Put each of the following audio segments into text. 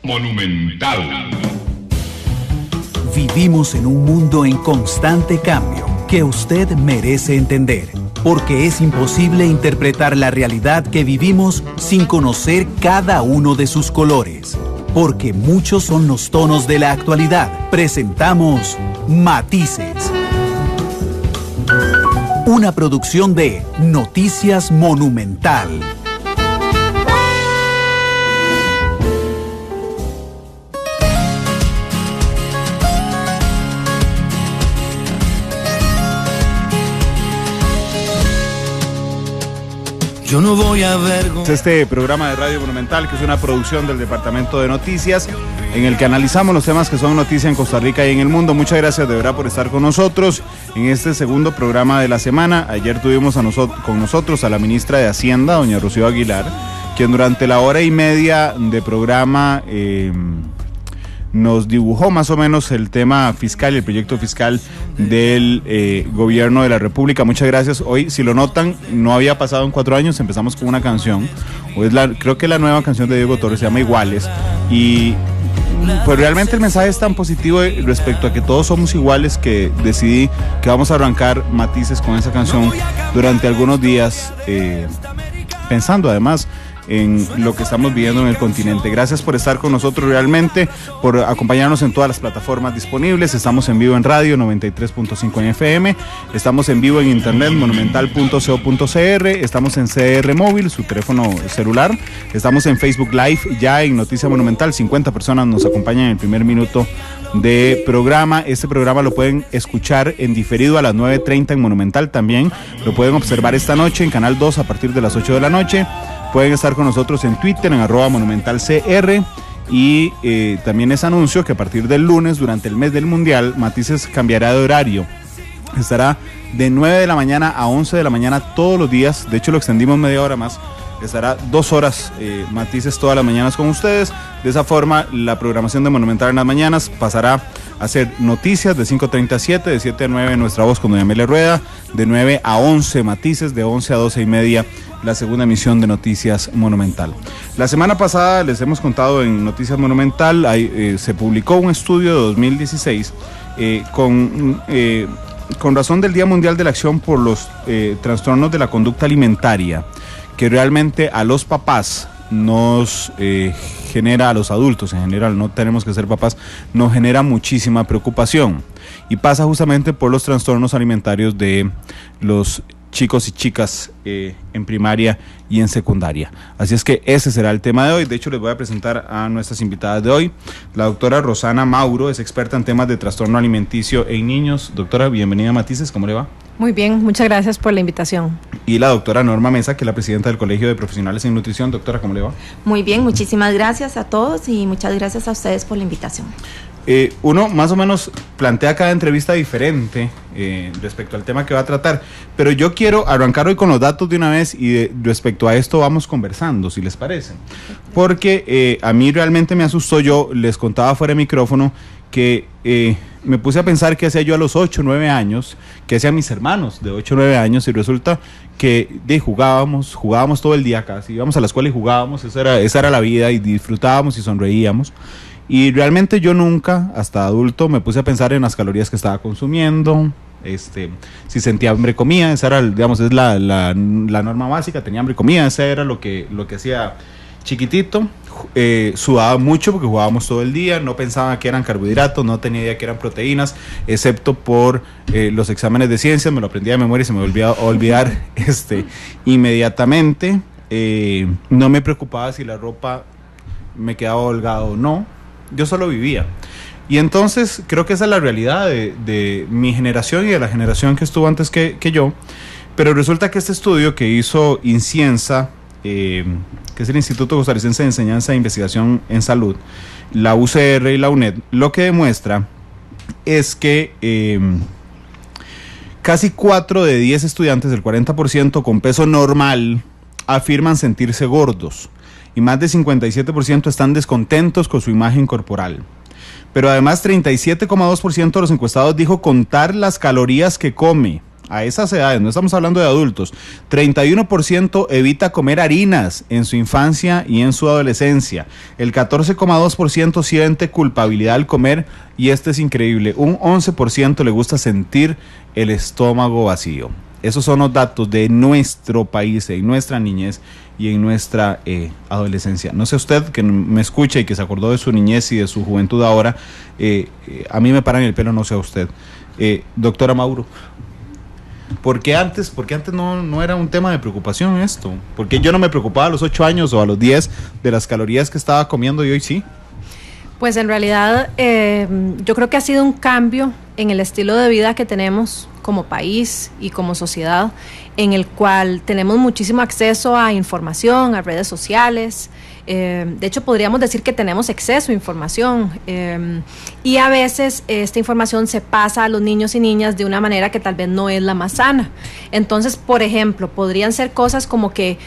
Monumental. Vivimos en un mundo en constante cambio que usted merece entender, porque es imposible interpretar la realidad que vivimos sin conocer cada uno de sus colores. Porque muchos son los tonos de la actualidad. Presentamos Matices. Una producción de Noticias Monumental. Yo no voy a ver este programa de Radio Monumental, que es una producción del Departamento de Noticias, en el que analizamos los temas que son noticia en Costa Rica y en el mundo. Muchas gracias de verdad por estar con nosotros en este segundo programa de la semana. Ayer tuvimos con nosotros a la ministra de Hacienda, doña Rocío Aguilar, quien durante la hora y media de programa nos dibujó más o menos el tema fiscal y el proyecto fiscal del gobierno de la República. Muchas gracias. Hoy, si lo notan, no había pasado en 4 años, empezamos con una canción. Hoy creo que la nueva canción de Diego Torres se llama Iguales. Y pues realmente el mensaje es tan positivo respecto a que todos somos iguales, que decidí que vamos a arrancar Matices con esa canción durante algunos días, pensando además en lo que estamos viviendo en el continente. Gracias por estar con nosotros realmente, por acompañarnos en todas las plataformas disponibles. Estamos en vivo en radio 93.5 en FM, estamos en vivo en internet monumental.co.cr, estamos en CR Móvil, su teléfono celular, estamos en Facebook Live, ya en Noticia Monumental. 50 personas nos acompañan en el primer minuto de programa. Este programa lo pueden escuchar en diferido a las 9:30 en Monumental. También lo pueden observar esta noche en Canal 2 a partir de las 8 de la noche. Pueden estar con nosotros en Twitter, en @monumentalcr. Y también les anuncio que a partir del lunes, durante el mes del Mundial, Matices cambiará de horario. Estará de 9 de la mañana a 11 de la mañana todos los días. De hecho, lo extendimos media hora más. Estará 2 horas Matices todas las mañanas con ustedes. De esa forma, la programación de Monumental en las mañanas pasará a ser noticias de 5:30 a 7, de 7 a 9 Nuestra Voz con doña Amelia Rueda, de 9 a 11 Matices, de 11 a 12:30 la segunda emisión de Noticias Monumental. La semana pasada les hemos contado en Noticias Monumental, se publicó un estudio de 2016 con razón del Día Mundial de la Acción por los trastornos de la conducta alimentaria, que realmente a los papás nos genera, a los adultos en general, no tenemos que ser papás, nos genera muchísima preocupación, y pasa justamente por los trastornos alimentarios de los chicos y chicas en primaria y en secundaria. Así es que ese será el tema de hoy. De hecho, les voy a presentar a nuestras invitadas de hoy. La doctora Rosana Mauro es experta en temas de trastorno alimenticio en niños. Doctora, bienvenida a Matices, ¿cómo le va? Muy bien, muchas gracias por la invitación. Y la doctora Norma Mesa, que es la presidenta del Colegio de Profesionales en Nutrición. Doctora, ¿cómo le va? Muy bien, muchísimas gracias a todos y muchas gracias a ustedes por la invitación. Uno más o menos plantea cada entrevista diferente respecto al tema que va a tratar, pero yo quiero arrancar hoy con los datos de una vez y respecto a esto vamos conversando, si les parece, porque a mí realmente me asustó. Yo les contaba fuera de micrófono que me puse a pensar qué hacía yo a los 8 o 9 años, qué hacían mis hermanos de 8 o 9 años, y resulta que jugábamos todo el día casi, íbamos a la escuela y jugábamos, esa era la vida, y disfrutábamos y sonreíamos. Y realmente yo nunca, hasta adulto, me puse a pensar en las calorías que estaba consumiendo, si sentía hambre comía, esa era, digamos, es la norma básica, tenía hambre comía, esa era lo que hacía chiquitito. Sudaba mucho porque jugábamos todo el día, no pensaba que eran carbohidratos, no tenía idea que eran proteínas, excepto por los exámenes de ciencias, me lo aprendía de memoria y se me volvía a olvidar inmediatamente. No me preocupaba si la ropa me quedaba holgada o no. Yo solo vivía. Y entonces creo que esa es la realidad de mi generación y de la generación que estuvo antes que yo. Pero resulta que este estudio que hizo INCIENSA, que es el Instituto Costarricense de Enseñanza e Investigación en Salud, la UCR y la UNED, lo que demuestra es que casi 4 de 10 estudiantes, el 40% con peso normal, afirman sentirse gordos. Y más de 57% están descontentos con su imagen corporal. Pero además 37,2% de los encuestados dijo contar las calorías que come. a esas edades, no estamos hablando de adultos, 31% evita comer harinas en su infancia y en su adolescencia. El 14,2% siente culpabilidad al comer, y este es increíble, un 11% le gusta sentir el estómago vacío. Esos son los datos de nuestro país, en nuestra niñez y en nuestra adolescencia. No sé usted que me escucha y que se acordó de su niñez y de su juventud ahora, a mí me paran el pelo, no sé a usted. Doctora Mauro, ¿por qué antes no era un tema de preocupación esto? ¿Por qué yo no me preocupaba a los 8 años o a los 10 de las calorías que estaba comiendo y hoy sí? Pues en realidad yo creo que ha sido un cambio en el estilo de vida que tenemos como país y como sociedad, en el cual tenemos muchísimo acceso a información, a redes sociales. De hecho, podríamos decir que tenemos exceso de información, y a veces esta información se pasa a los niños y niñas de una manera que tal vez no es la más sana. Entonces, por ejemplo, podrían ser cosas como que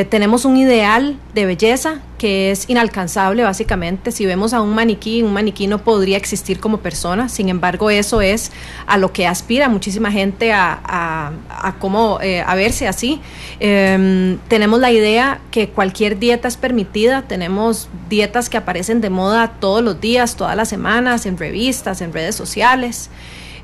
tenemos un ideal de belleza que es inalcanzable, básicamente. Si vemos a un maniquí no podría existir como persona. Sin embargo, eso es a lo que aspira muchísima gente a verse así. Tenemos la idea que cualquier dieta es permitida. Tenemos dietas que aparecen de moda todos los días, todas las semanas, en revistas, en redes sociales.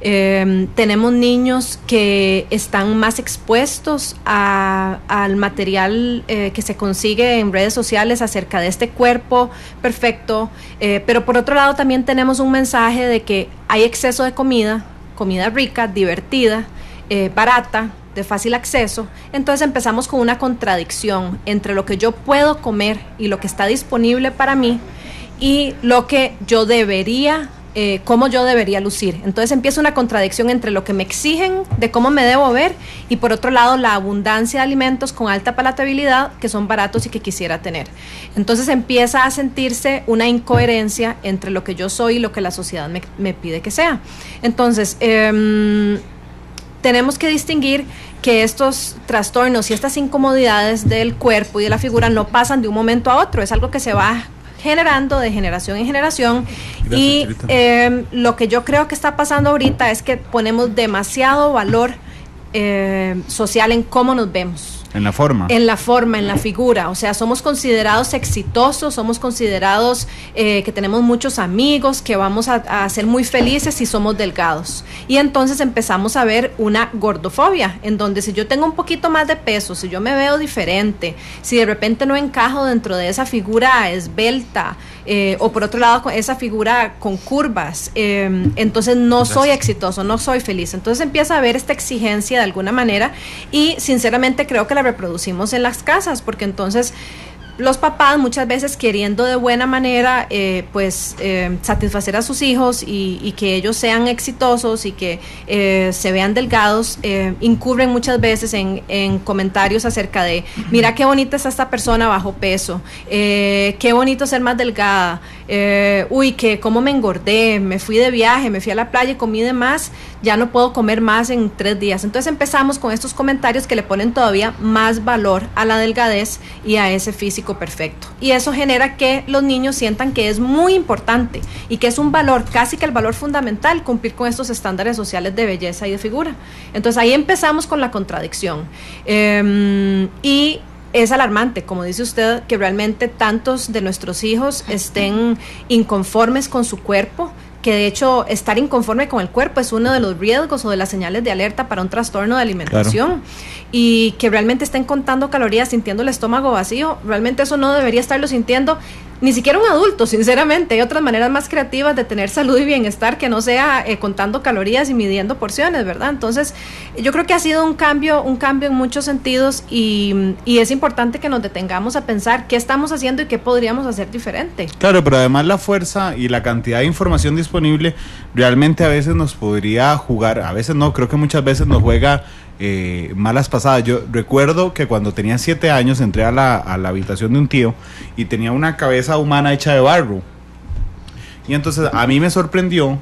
Tenemos niños que están más expuestos al material que se consigue en redes sociales acerca de este cuerpo perfecto, pero por otro lado también tenemos un mensaje de que hay exceso de comida rica, divertida, barata, de fácil acceso. Entonces empezamos con una contradicción entre lo que yo puedo comer y lo que está disponible para mí y lo que yo debería cómo yo debería lucir. Entonces empieza una contradicción entre lo que me exigen de cómo me debo ver y por otro lado la abundancia de alimentos con alta palatabilidad que son baratos y que quisiera tener. Entonces empieza a sentirse una incoherencia entre lo que yo soy y lo que la sociedad me pide que sea. Entonces tenemos que distinguir que estos trastornos y estas incomodidades del cuerpo y de la figura no pasan de un momento a otro, es algo que se va generando de generación en generación. Gracias, y lo que yo creo que está pasando ahorita es que ponemos demasiado valor social en cómo nos vemos. En la forma, en la figura, o sea, somos considerados exitosos, somos considerados que tenemos muchos amigos, que vamos a ser muy felices si somos delgados. Y entonces empezamos a ver una gordofobia, en donde si yo tengo un poquito más de peso, si yo me veo diferente, si de repente no encajo dentro de esa figura esbelta, o por otro lado esa figura con curvas, entonces no soy exitoso, no soy feliz. Entonces empieza a haber esta exigencia de alguna manera y sinceramente creo que la reproducimos en las casas, porque entonces los papás muchas veces queriendo de buena manera satisfacer a sus hijos y que ellos sean exitosos y que se vean delgados, incurren muchas veces en comentarios acerca de mira qué bonita está esta persona bajo peso, qué bonito ser más delgada, uy, que cómo me engordé, me fui de viaje, me fui a la playa y comí de más, ya no puedo comer más en 3 días. Entonces empezamos con estos comentarios que le ponen todavía más valor a la delgadez y a ese físico perfecto, y eso genera que los niños sientan que es muy importante y que es un valor, casi que el valor fundamental, cumplir con estos estándares sociales de belleza y de figura. Entonces ahí empezamos con la contradicción, y es alarmante, como dice usted, que realmente tantos de nuestros hijos estén inconformes con su cuerpo, que de hecho estar inconforme con el cuerpo es uno de los riesgos o de las señales de alerta para un trastorno de alimentación. Claro. Y que realmente estén contando calorías sintiendo el estómago vacío, realmente eso no debería estarlo sintiendo ni siquiera un adulto, sinceramente. Hay otras maneras más creativas de tener salud y bienestar que no sea contando calorías y midiendo porciones, ¿verdad? Entonces yo creo que ha sido un cambio en muchos sentidos y es importante que nos detengamos a pensar qué estamos haciendo y qué podríamos hacer diferente. Claro, pero además la fuerza y la cantidad de información disponible realmente a veces nos podría jugar, a veces no, creo que muchas veces nos juega malas pasadas. Yo recuerdo que cuando tenía 7 años entré a la habitación de un tío y tenía una cabeza humana hecha de barro, y entonces a mí me sorprendió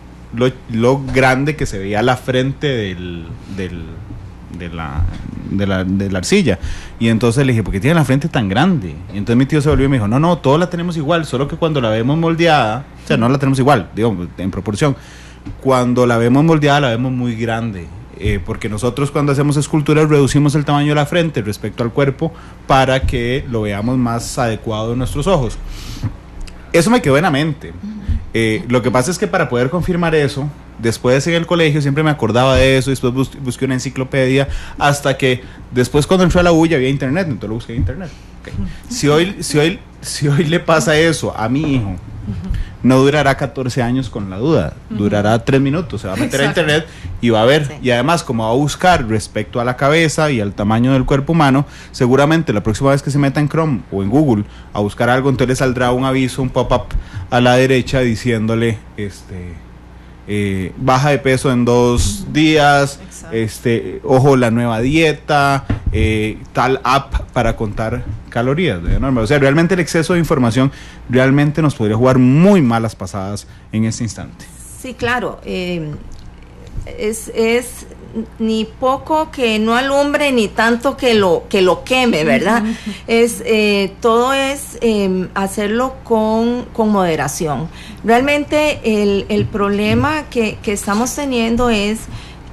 lo grande que se veía la frente de la arcilla, y entonces le dije, ¿por qué tiene la frente tan grande? Y entonces mi tío se volvió y me dijo, no, todos la tenemos igual, solo que cuando la vemos moldeada, o sea, no la tenemos igual, digo, en proporción, cuando la vemos moldeada la vemos muy grande. porque nosotros cuando hacemos esculturas reducimos el tamaño de la frente respecto al cuerpo para que lo veamos más adecuado en nuestros ojos. Eso me quedó en la mente. Lo que pasa es que para poder confirmar eso, después en el colegio siempre me acordaba de eso, después busqué una enciclopedia, hasta que después cuando entré a la U ya había internet, entonces lo busqué en internet. Okay. Si hoy le pasa eso a mi hijo, no durará 14 años con la duda, durará 3 minutos, se va a meter a internet y va a ver, y además como va a buscar respecto a la cabeza y al tamaño del cuerpo humano, seguramente la próxima vez que se meta en Chrome o en Google a buscar algo, entonces le saldrá un aviso, un pop-up a la derecha diciéndole baja de peso en 2 días, ojo, la nueva dieta, tal app para contar calorías, normal. O sea, realmente el exceso de información realmente nos podría jugar muy malas pasadas en este instante. Sí, claro, es ni poco que no alumbre ni tanto que lo queme, ¿verdad? Todo es hacerlo con moderación. Realmente el problema que estamos teniendo es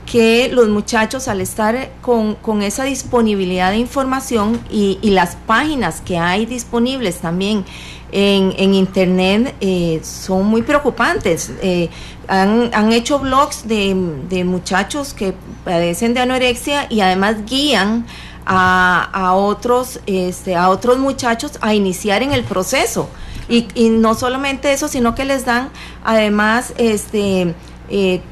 que los muchachos, al estar con esa disponibilidad de información y las páginas que hay disponibles también en internet, son muy preocupantes. Han hecho blogs de muchachos que padecen de anorexia y además guían a otros muchachos a iniciar en el proceso. Y no solamente eso, sino que les dan además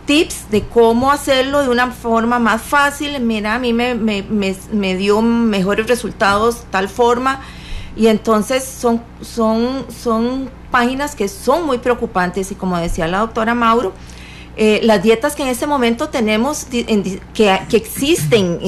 tips de cómo hacerlo de una forma más fácil. Mira, a mí me dio mejores resultados tal forma. Y entonces son páginas que son muy preocupantes, y como decía la doctora Mauro, las dietas que en este momento tenemos, que existen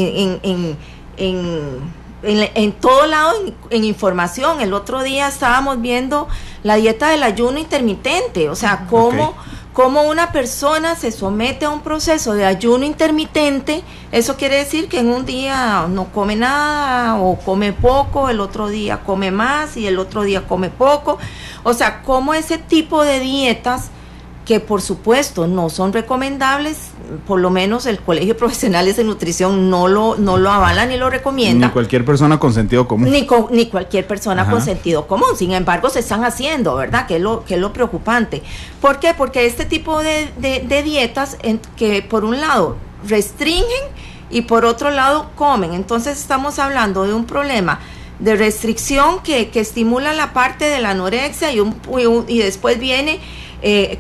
en todo lado, en información. El otro día estábamos viendo la dieta del ayuno intermitente, o sea, cómo una persona se somete a un proceso de ayuno intermitente. Eso quiere decir que en un día no come nada o come poco, el otro día come más y el otro día come poco. O sea, cómo ese tipo de dietas, que por supuesto no son recomendables, por lo menos el Colegio de Profesionales de Nutrición no lo avala ni lo recomienda. Ni cualquier persona con sentido común. Ni cualquier persona con sentido común. Sin embargo, se están haciendo, ¿verdad? Que es lo preocupante. ¿Por qué? Porque este tipo de dietas que por un lado restringen y por otro lado comen. Entonces estamos hablando de un problema de restricción que estimula la parte de la anorexia y después viene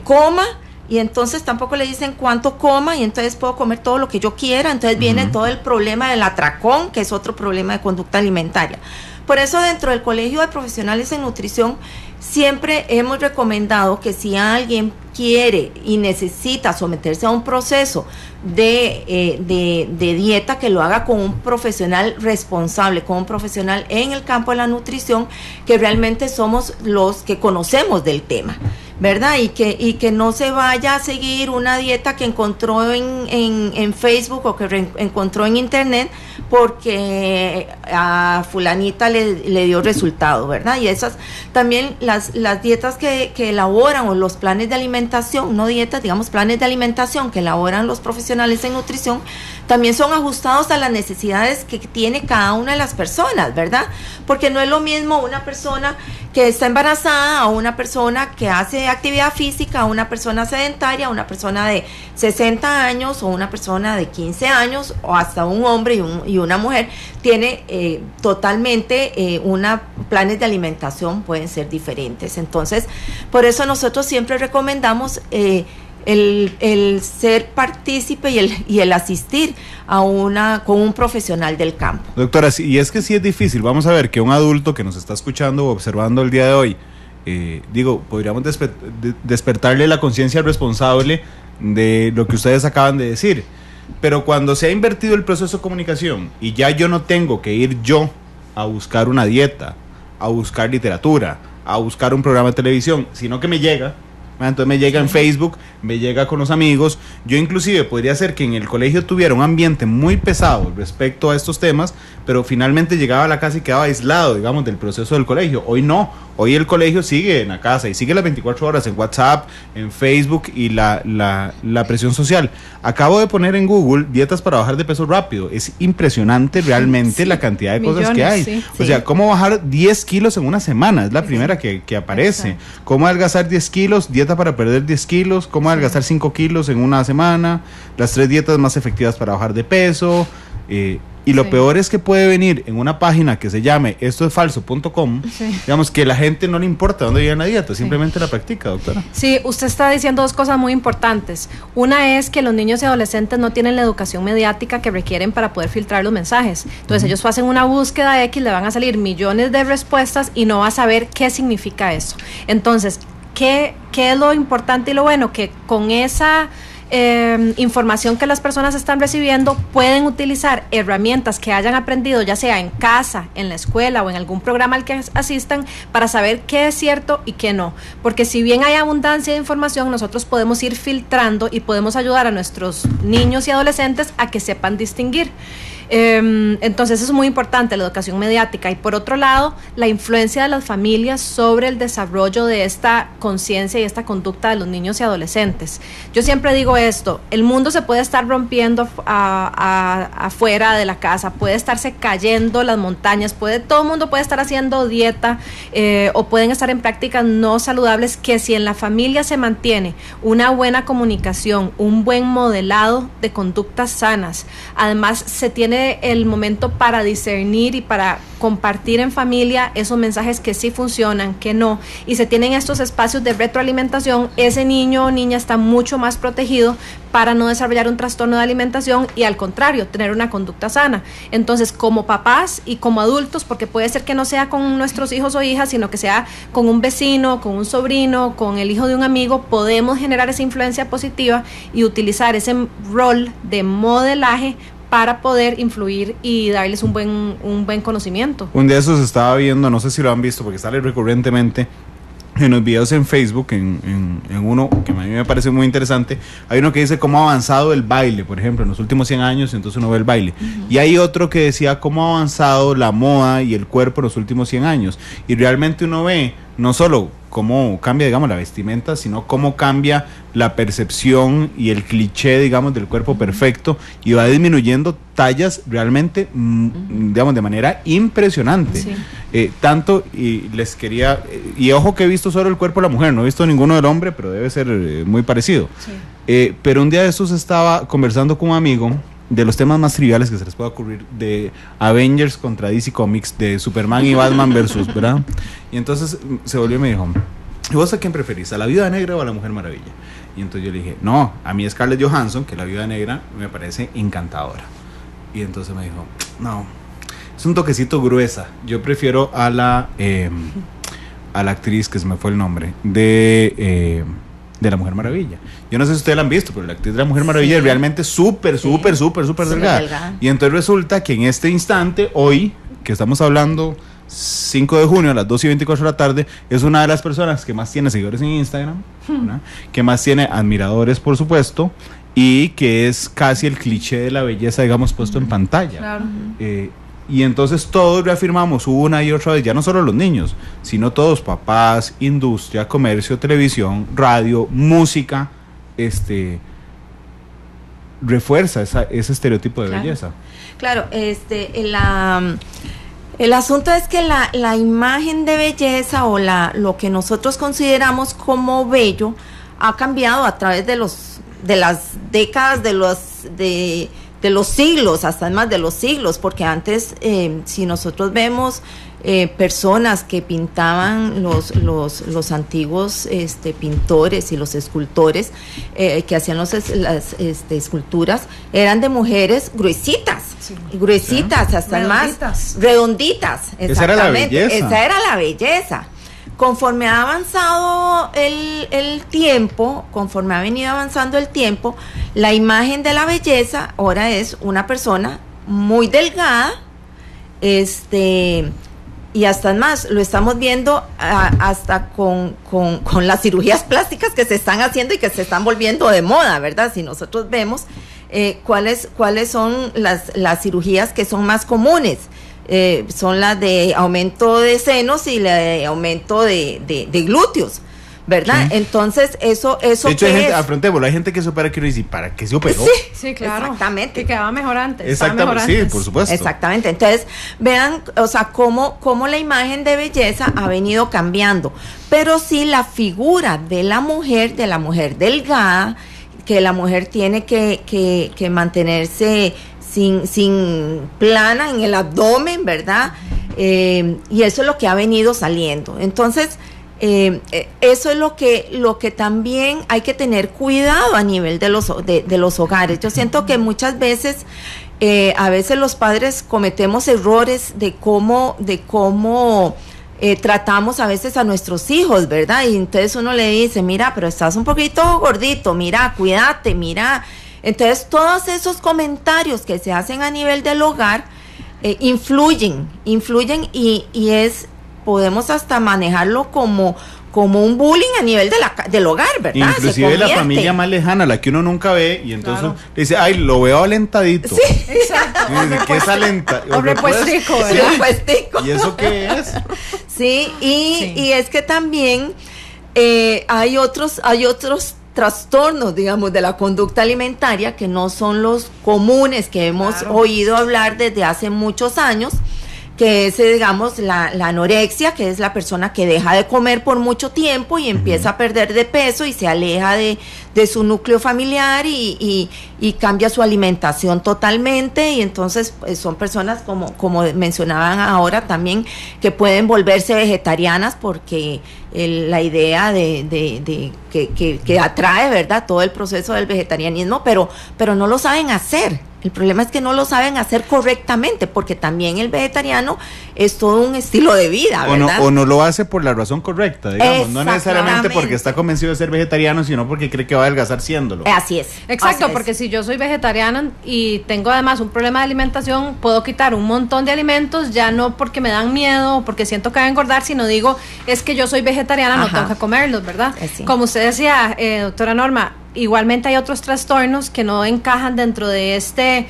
coma, y entonces tampoco le dicen cuánto coma, y entonces puedo comer todo lo que yo quiera. Entonces viene todo el problema del atracón, que es otro problema de conducta alimentaria. Por eso dentro del Colegio de Profesionales en Nutrición siempre hemos recomendado que si alguien quiere y necesita someterse a un proceso de dieta, que lo haga con un profesional responsable, con un profesional en el campo de la nutrición, que realmente somos los que conocemos del tema, ¿verdad? Y que no se vaya a seguir una dieta que encontró en Facebook o que encontró en internet porque a fulanita le dio resultado, ¿verdad? Y esas también las dietas que elaboran, o los planes de alimentación, no dietas, digamos planes de alimentación que elaboran los profesionales en nutrición, también son ajustados a las necesidades que tiene cada una de las personas, ¿verdad? Porque no es lo mismo una persona que está embarazada a una persona que hace actividad física, a una persona sedentaria, a una persona de 60 años o una persona de 15 años, o hasta un hombre y una mujer. Tiene totalmente planes de alimentación pueden ser diferentes. Entonces, por eso nosotros siempre recomendamos el ser partícipe y el asistir con un profesional del campo. Doctora, y es que sí es difícil. Vamos a ver que un adulto que nos está escuchando o observando el día de hoy, podríamos despertarle la conciencia responsable de lo que ustedes acaban de decir. Pero cuando se ha invertido el proceso de comunicación y ya yo no tengo que ir yo a buscar una dieta, a buscar literatura, a buscar un programa de televisión, sino que me llega Entonces me llega en Facebook, me llega con los amigos. Yo inclusive podría ser que en el colegio tuviera un ambiente muy pesado respecto a estos temas, pero finalmente llegaba a la casa y quedaba aislado, digamos, del proceso del colegio. Hoy no, hoy el colegio sigue en la casa y sigue las 24 horas en WhatsApp, en Facebook y la presión social. Acabo de poner en Google dietas para bajar de peso rápido. Es impresionante realmente la cantidad de cosas que hay. O sea, cómo bajar 10 kilos en una semana, es la primera que aparece. Exacto. Cómo adelgazar 10 kilos, dieta para perder 10 kilos, cómo adelgazar 5 kilos en una semana, las 3 dietas más efectivas para bajar de peso. Y lo peor es que puede venir en una página que se llame estoesfalso.com, digamos que la gente no le importa dónde viene la dieta, simplemente la practica, doctora. Sí, usted está diciendo dos cosas muy importantes. Una es que los niños y adolescentes no tienen la educación mediática que requieren para poder filtrar los mensajes. Entonces ellos hacen una búsqueda X, le van a salir millones de respuestas y no va a saber qué significa eso. Entonces, ¿qué es lo importante y lo bueno? Que con esa información que las personas están recibiendo pueden utilizar herramientas que hayan aprendido, ya sea en casa, en la escuela o en algún programa al que asistan, para saber qué es cierto y qué no, porque si bien hay abundancia de información, nosotros podemos ir filtrando y podemos ayudar a nuestros niños y adolescentes a que sepan distinguir. Entonces eso es muy importante, la educación mediática. Y por otro lado, la influencia de las familias sobre el desarrollo de esta conciencia y esta conducta de los niños y adolescentes. Yo siempre digo esto: el mundo se puede estar rompiendo afuera de la casa, puede estarse cayendo las montañas, todo el mundo puede estar haciendo dieta o pueden estar en prácticas no saludables, que si en la familia se mantiene una buena comunicación, un buen modelado de conductas sanas, además se tiene el momento para discernir y para compartir en familia esos mensajes que sí funcionan, que no, y se tienen estos espacios de retroalimentación, ese niño o niña está mucho más protegido para no desarrollar un trastorno de alimentación y al contrario, tener una conducta sana. Entonces, como papás y como adultos, porque puede ser que no sea con nuestros hijos o hijas, sino que sea con un vecino, con un sobrino, con el hijo de un amigo, podemos generar esa influencia positiva y utilizar ese rol de modelaje para poder influir y darles un buen conocimiento. Un día eso se estaba viendo, no sé si lo han visto porque sale recurrentemente en los videos en Facebook, en uno que a mí me parece muy interesante. Hay uno que dice cómo ha avanzado el baile, por ejemplo, en los últimos 100 años, entonces uno ve el baile. Y hay otro que decía cómo ha avanzado la moda y el cuerpo en los últimos 100 años. Y realmente uno ve no solo cómo cambia, digamos, la vestimenta, sino cómo cambia la percepción y el cliché, digamos, del cuerpo perfecto, y va disminuyendo tallas realmente, digamos, de manera impresionante. Sí. Tanto, y les quería, y ojo que he visto solo el cuerpo de la mujer, no he visto ninguno del hombre, pero debe ser muy parecido. Sí. Pero un día de estos estaba conversando con un amigo de los temas más triviales que se les pueda ocurrir, de Avengers contra DC Comics, de Superman y Batman versus, ¿verdad? Y entonces se volvió y me dijo, ¿y vos a quién preferís, a la Viuda Negra o a la Mujer Maravilla? Y entonces yo le dije, no, a mí Scarlett Johansson, que la Viuda Negra me parece encantadora. Y entonces me dijo, no, es un toquecito gruesa, yo prefiero a la actriz, que se me fue el nombre, de la Mujer Maravilla. Yo no sé si ustedes la han visto, pero la actriz de la Mujer Maravilla es realmente súper delgada. Y entonces resulta que en este instante, hoy, que estamos hablando 5 de junio a las 2:24 de la tarde, es una de las personas que más tiene seguidores en Instagram, ¿no? Que más tiene admiradores, por supuesto, y que es casi el cliché de la belleza, digamos, puesto en pantalla. Claro. Y entonces todos reafirmamos una y otra vez, ya no solo los niños, sino todos, papás, industria, comercio, televisión, radio, música, refuerza ese estereotipo de belleza. Claro, el asunto es que la imagen de belleza o lo que nosotros consideramos como bello ha cambiado a través de las décadas, de los siglos, hasta más de los siglos, porque antes, si nosotros vemos personas que pintaban los antiguos pintores y los escultores que hacían las esculturas, eran de mujeres gruesitas, hasta más redonditas, exactamente. Esa era la belleza. Conforme ha avanzado el tiempo, conforme ha venido avanzando el tiempo, la imagen de la belleza ahora es una persona muy delgada, y hasta más, lo estamos viendo hasta con las cirugías plásticas que se están haciendo y que se están volviendo de moda, ¿verdad? Si nosotros vemos cuáles son las cirugías que son más comunes, son las de aumento de senos y la de aumento de glúteos, ¿verdad? Sí. Entonces, eso de hecho, afrontémoslo, hay gente que se opera que uno dice, ¿para qué se operó? Sí, claro. Exactamente. Que quedaba mejor antes. Exactamente, sí, por supuesto. Exactamente. Entonces, vean, o sea, cómo la imagen de belleza ha venido cambiando. Pero sí la figura de la mujer delgada, que la mujer tiene que mantenerse sin plana en el abdomen, ¿verdad? Y eso es lo que ha venido saliendo. Entonces, eso es lo que también hay que tener cuidado a nivel de los hogares. Yo siento que muchas veces, a veces los padres cometemos errores de cómo tratamos a veces a nuestros hijos, ¿verdad? Y entonces uno le dice, mira, pero estás un poquito gordito, mira, cuídate, mira. Entonces todos esos comentarios que se hacen a nivel del hogar influyen y podemos hasta manejarlo como un bullying a nivel del hogar, ¿verdad? Inclusive la familia más lejana, la que uno nunca ve, y entonces dice, ay, lo veo alentadito. Sí, exacto. Y dice, ¿qué es alenta? O repuestico, ¿verdad? Sí, repuestico. ¿Y eso qué es? Sí, y es que también hay otros trastornos, digamos, de la conducta alimentaria que no son los comunes que hemos oído hablar desde hace muchos años, que es, digamos, la anorexia, que es la persona que deja de comer por mucho tiempo y empieza a perder de peso y se aleja de su núcleo familiar y cambia su alimentación totalmente, y entonces son personas como mencionaban ahora también, que pueden volverse vegetarianas porque la idea que atrae, ¿verdad?, todo el proceso del vegetarianismo, pero no lo saben hacer. El problema es que no lo saben hacer correctamente, porque también el vegetariano es todo un estilo de vida, ¿verdad? O no lo hace por la razón correcta, digamos, no necesariamente porque está convencido de ser vegetariano, sino porque cree que va a adelgazar siéndolo. Así es. Exacto, porque si yo soy vegetariana y tengo además un problema de alimentación, puedo quitar un montón de alimentos, ya no porque me dan miedo, porque siento que voy a engordar, sino digo, es que yo soy vegetariana, no tengo que comerlos, ¿verdad? Sí. Como usted decía, doctora Norma, igualmente hay otros trastornos que no encajan dentro de esta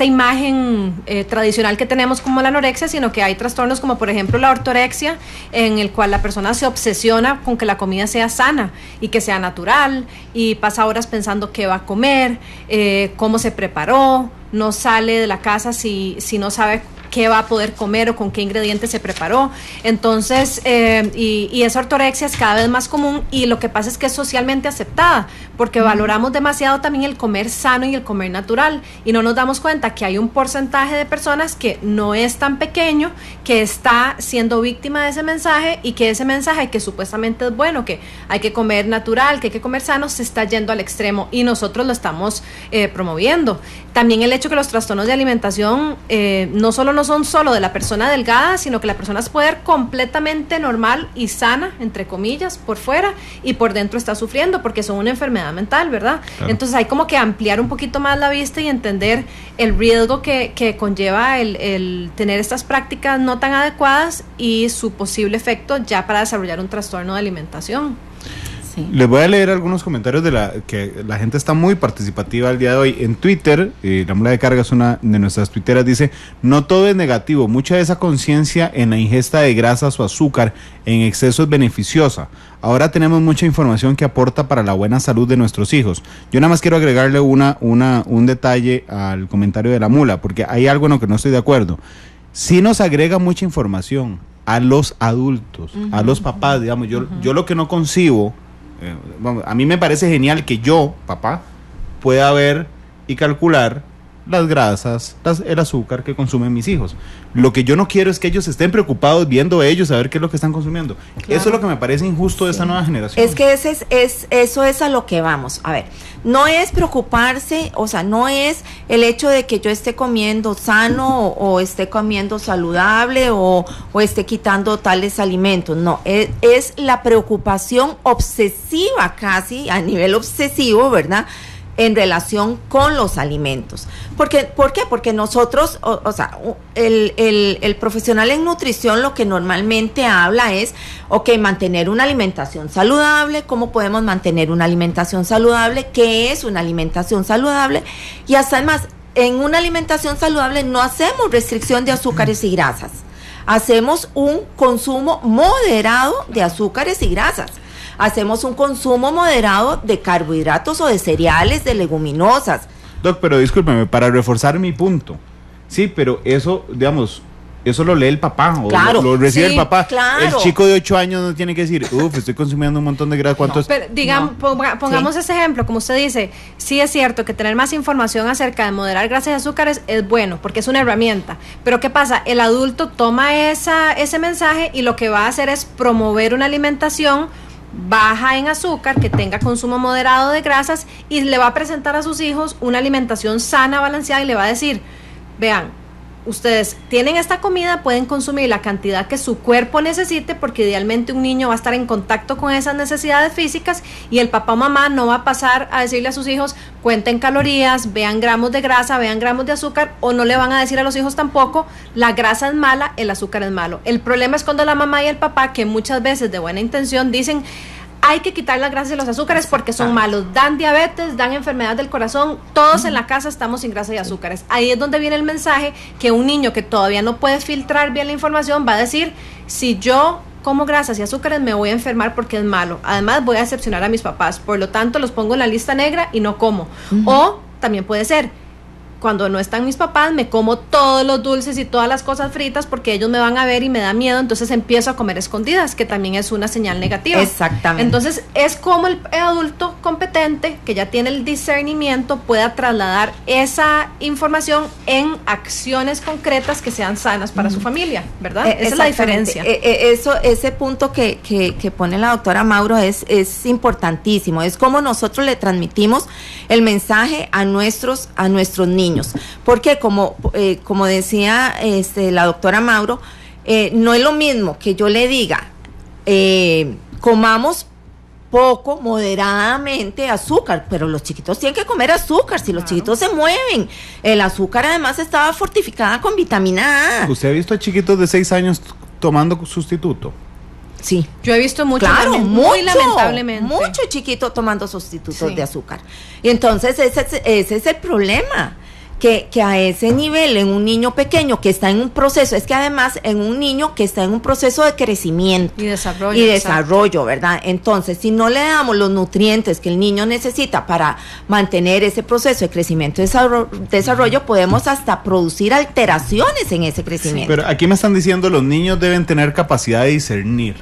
imagen tradicional que tenemos como la anorexia, sino que hay trastornos como por ejemplo la ortorexia, en el cual la persona se obsesiona con que la comida sea sana y que sea natural, y pasa horas pensando qué va a comer, cómo se preparó, no sale de la casa si no sabe qué va a poder comer o con qué ingredientes se preparó. Entonces, y esa ortorexia es cada vez más común, y lo que pasa es que es socialmente aceptada, porque valoramos demasiado también el comer sano y el comer natural, y no nos damos cuenta que hay un porcentaje de personas que no es tan pequeño, que está siendo víctima de ese mensaje, y que ese mensaje que supuestamente es bueno, que hay que comer natural, que hay que comer sano, se está yendo al extremo, y nosotros lo estamos promoviendo. También el hecho que los trastornos de alimentación no son solo de la persona delgada, sino que la persona puede ser completamente normal y sana, entre comillas, por fuera, y por dentro está sufriendo porque son una enfermedad mental, ¿verdad? Claro. Entonces hay como que ampliar un poquito más la vista y entender el riesgo que conlleva el tener estas prácticas no tan adecuadas y su posible efecto ya para desarrollar un trastorno de alimentación. Sí. Les voy a leer algunos comentarios que la gente está muy participativa el día de hoy. En Twitter, la Mula de Carga es una de nuestras tuiteras, dice: no todo es negativo, mucha de esa conciencia en la ingesta de grasas o azúcar en exceso es beneficiosa. Ahora tenemos mucha información que aporta para la buena salud de nuestros hijos. Yo nada más quiero agregarle un detalle al comentario de la Mula, porque hay algo en lo que no estoy de acuerdo. Sí nos agrega mucha información a los adultos, a los papás, digamos. Yo lo que no concibo, a mí me parece genial que yo, papá, pueda ver y calcular las grasas, el azúcar que consumen mis hijos. Lo que yo no quiero es que ellos estén preocupados viendo ellos a ver qué es lo que están consumiendo. Claro. Eso es lo que me parece injusto de esta nueva generación. Es que eso es a lo que vamos. A ver, no es preocuparse, o sea, no es el hecho de que yo esté comiendo sano o esté comiendo saludable o esté quitando tales alimentos. No, es la preocupación obsesiva, casi a nivel obsesivo, ¿verdad?, en relación con los alimentos. ¿Por qué? Porque nosotros, el profesional en nutrición lo que normalmente habla es, mantener una alimentación saludable. ¿Cómo podemos mantener una alimentación saludable? ¿Qué es una alimentación saludable? Y hasta además, en una alimentación saludable no hacemos restricción de azúcares y grasas. Hacemos un consumo moderado de azúcares y grasas. Hacemos un consumo moderado de carbohidratos o de cereales, de leguminosas. Doc, pero discúlpeme, para reforzar mi punto. Sí, pero eso, digamos, eso lo lee el papá, o claro, lo recibe el papá. Claro. El chico de 8 años no tiene que decir, estoy consumiendo un montón de grasa. ¿Cuánto es? Pero digamos, pongamos ese ejemplo, como usted dice, sí es cierto que tener más información acerca de moderar grasas y azúcares es bueno, porque es una herramienta. Pero ¿qué pasa? El adulto toma ese mensaje y lo que va a hacer es promover una alimentación baja en azúcar, que tenga consumo moderado de grasas, y le va a presentar a sus hijos una alimentación sana, balanceada, y le va a decir, vean, ustedes tienen esta comida, pueden consumir la cantidad que su cuerpo necesite, porque idealmente un niño va a estar en contacto con esas necesidades físicas, y el papá o mamá no va a pasar a decirle a sus hijos, cuenten calorías, vean gramos de grasa, vean gramos de azúcar, o no le van a decir a los hijos tampoco, la grasa es mala, el azúcar es malo. El problema es cuando la mamá y el papá, que muchas veces de buena intención dicen, hay que quitar las grasas y los azúcares porque son malos, dan diabetes, dan enfermedad del corazón, todos en la casa estamos sin grasa y azúcares. Ahí es donde viene el mensaje que un niño que todavía no puede filtrar bien la información va a decir, si yo como grasas y azúcares me voy a enfermar porque es malo, además voy a decepcionar a mis papás, por lo tanto los pongo en la lista negra y no como. O también puede ser, cuando no están mis papás, me como todos los dulces y todas las cosas fritas porque ellos me van a ver y me da miedo, entonces empiezo a comer escondidas, que también es una señal negativa. Exactamente. Entonces, es como el adulto competente, que ya tiene el discernimiento, pueda trasladar esa información en acciones concretas que sean sanas para su familia, ¿verdad? Esa es la diferencia. Ese punto que pone la doctora Mauro es importantísimo, es como nosotros le transmitimos el mensaje a nuestros niños. Porque como decía la doctora Mauro, no es lo mismo que yo le diga, comamos poco, moderadamente azúcar, pero los chiquitos tienen que comer azúcar, si los chiquitos se mueven. El azúcar además estaba fortificada con vitamina A. ¿Usted ha visto a chiquitos de 6 años tomando sustituto? Sí. Yo he visto mucho, claro, muy lamentablemente. Mucho chiquito tomando sustitutos de azúcar. Y entonces ese es el problema. Que a ese nivel, en un niño pequeño que está en un proceso, es que además en un niño que está en un proceso de crecimiento y desarrollo, ¿verdad? Entonces, si no le damos los nutrientes que el niño necesita para mantener ese proceso de crecimiento y desarrollo, podemos hasta producir alteraciones en ese crecimiento. Pero aquí me están diciendo los niños deben tener capacidad de discernir.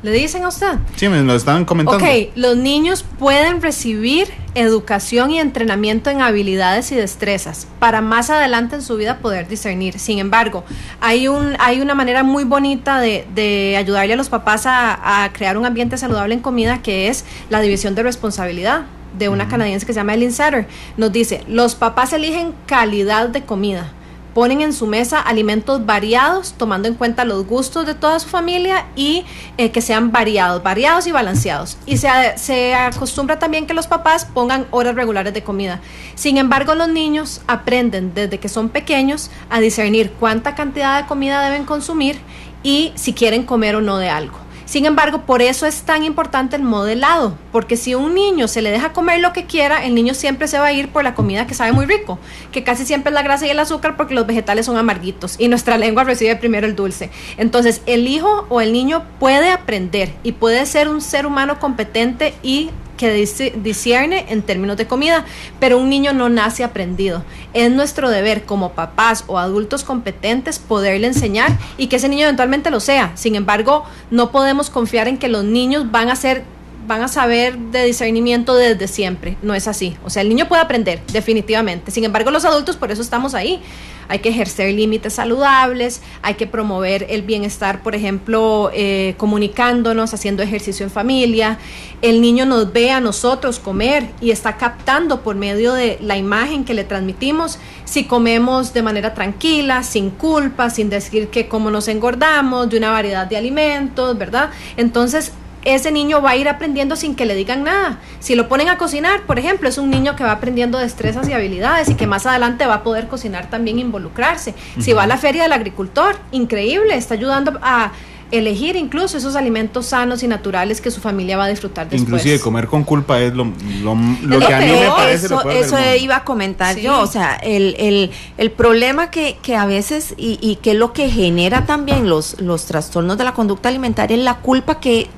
¿Le dicen a usted? Sí, me lo estaban comentando. Ok, los niños pueden recibir educación y entrenamiento en habilidades y destrezas para más adelante en su vida poder discernir. Sin embargo, hay una manera muy bonita de ayudarle a los papás a crear un ambiente saludable en comida, que es la división de responsabilidad de una canadiense que se llama Ellen Satter. Nos dice, los papás eligen calidad de comida, ponen en su mesa alimentos variados, tomando en cuenta los gustos de toda su familia y que sean variados y balanceados. Y se acostumbra también que los papás pongan horas regulares de comida. Sin embargo, los niños aprenden desde que son pequeños a discernir cuánta cantidad de comida deben consumir y si quieren comer o no de algo. Sin embargo, por eso es tan importante el modelado, porque si un niño se le deja comer lo que quiera, el niño siempre se va a ir por la comida que sabe muy rico, que casi siempre es la grasa y el azúcar, porque los vegetales son amarguitos y nuestra lengua recibe primero el dulce. Entonces, el hijo o el niño puede aprender y puede ser un ser humano competente y que discierne en términos de comida, pero un niño no nace aprendido. Es nuestro deber como papás o adultos competentes poderle enseñar y que ese niño eventualmente lo sea. Sin embargo, no podemos confiar en que los niños van a saber de discernimiento desde siempre. No es así. O sea, el niño puede aprender, definitivamente. Sin embargo, los adultos, por eso estamos ahí. Hay que ejercer límites saludables, hay que promover el bienestar, por ejemplo, comunicándonos, haciendo ejercicio en familia. El niño nos ve a nosotros comer y está captando por medio de la imagen que le transmitimos si comemos de manera tranquila, sin culpa, sin decir que cómo nos engordamos, de una variedad de alimentos, ¿verdad? Entonces, ese niño va a ir aprendiendo sin que le digan nada. Si lo ponen a cocinar, por ejemplo, es un niño que va aprendiendo destrezas y habilidades y que más adelante va a poder cocinar también, involucrarse. Si va a la feria del agricultor, increíble, está ayudando a elegir incluso esos alimentos sanos y naturales que su familia va a disfrutar después. Inclusive comer con culpa es lo que a mí me parece lo peor eso del mundo. iba a comentar yo, o sea, el problema que a veces y que es lo que genera también los trastornos de la conducta alimentaria es la culpa que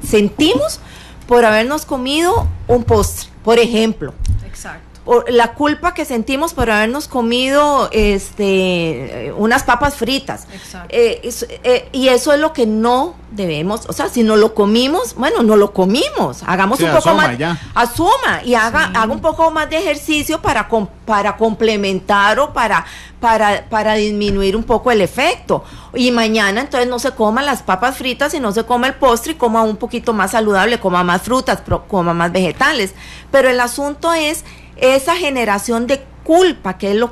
sentimos por habernos comido un postre, por ejemplo. Exacto. Por la culpa que sentimos por habernos comido unas papas fritas. Exacto. Y eso es lo que no debemos, o sea, si no lo comimos, bueno, no lo comimos, hagamos un poco más, asuma y haga un poco más de ejercicio para complementar o para disminuir un poco el efecto. Y mañana entonces no se coman las papas fritas y no se coma el postre y coma un poquito más saludable, coma más frutas, coma más vegetales. Pero el asunto es esa generación de culpa, que es lo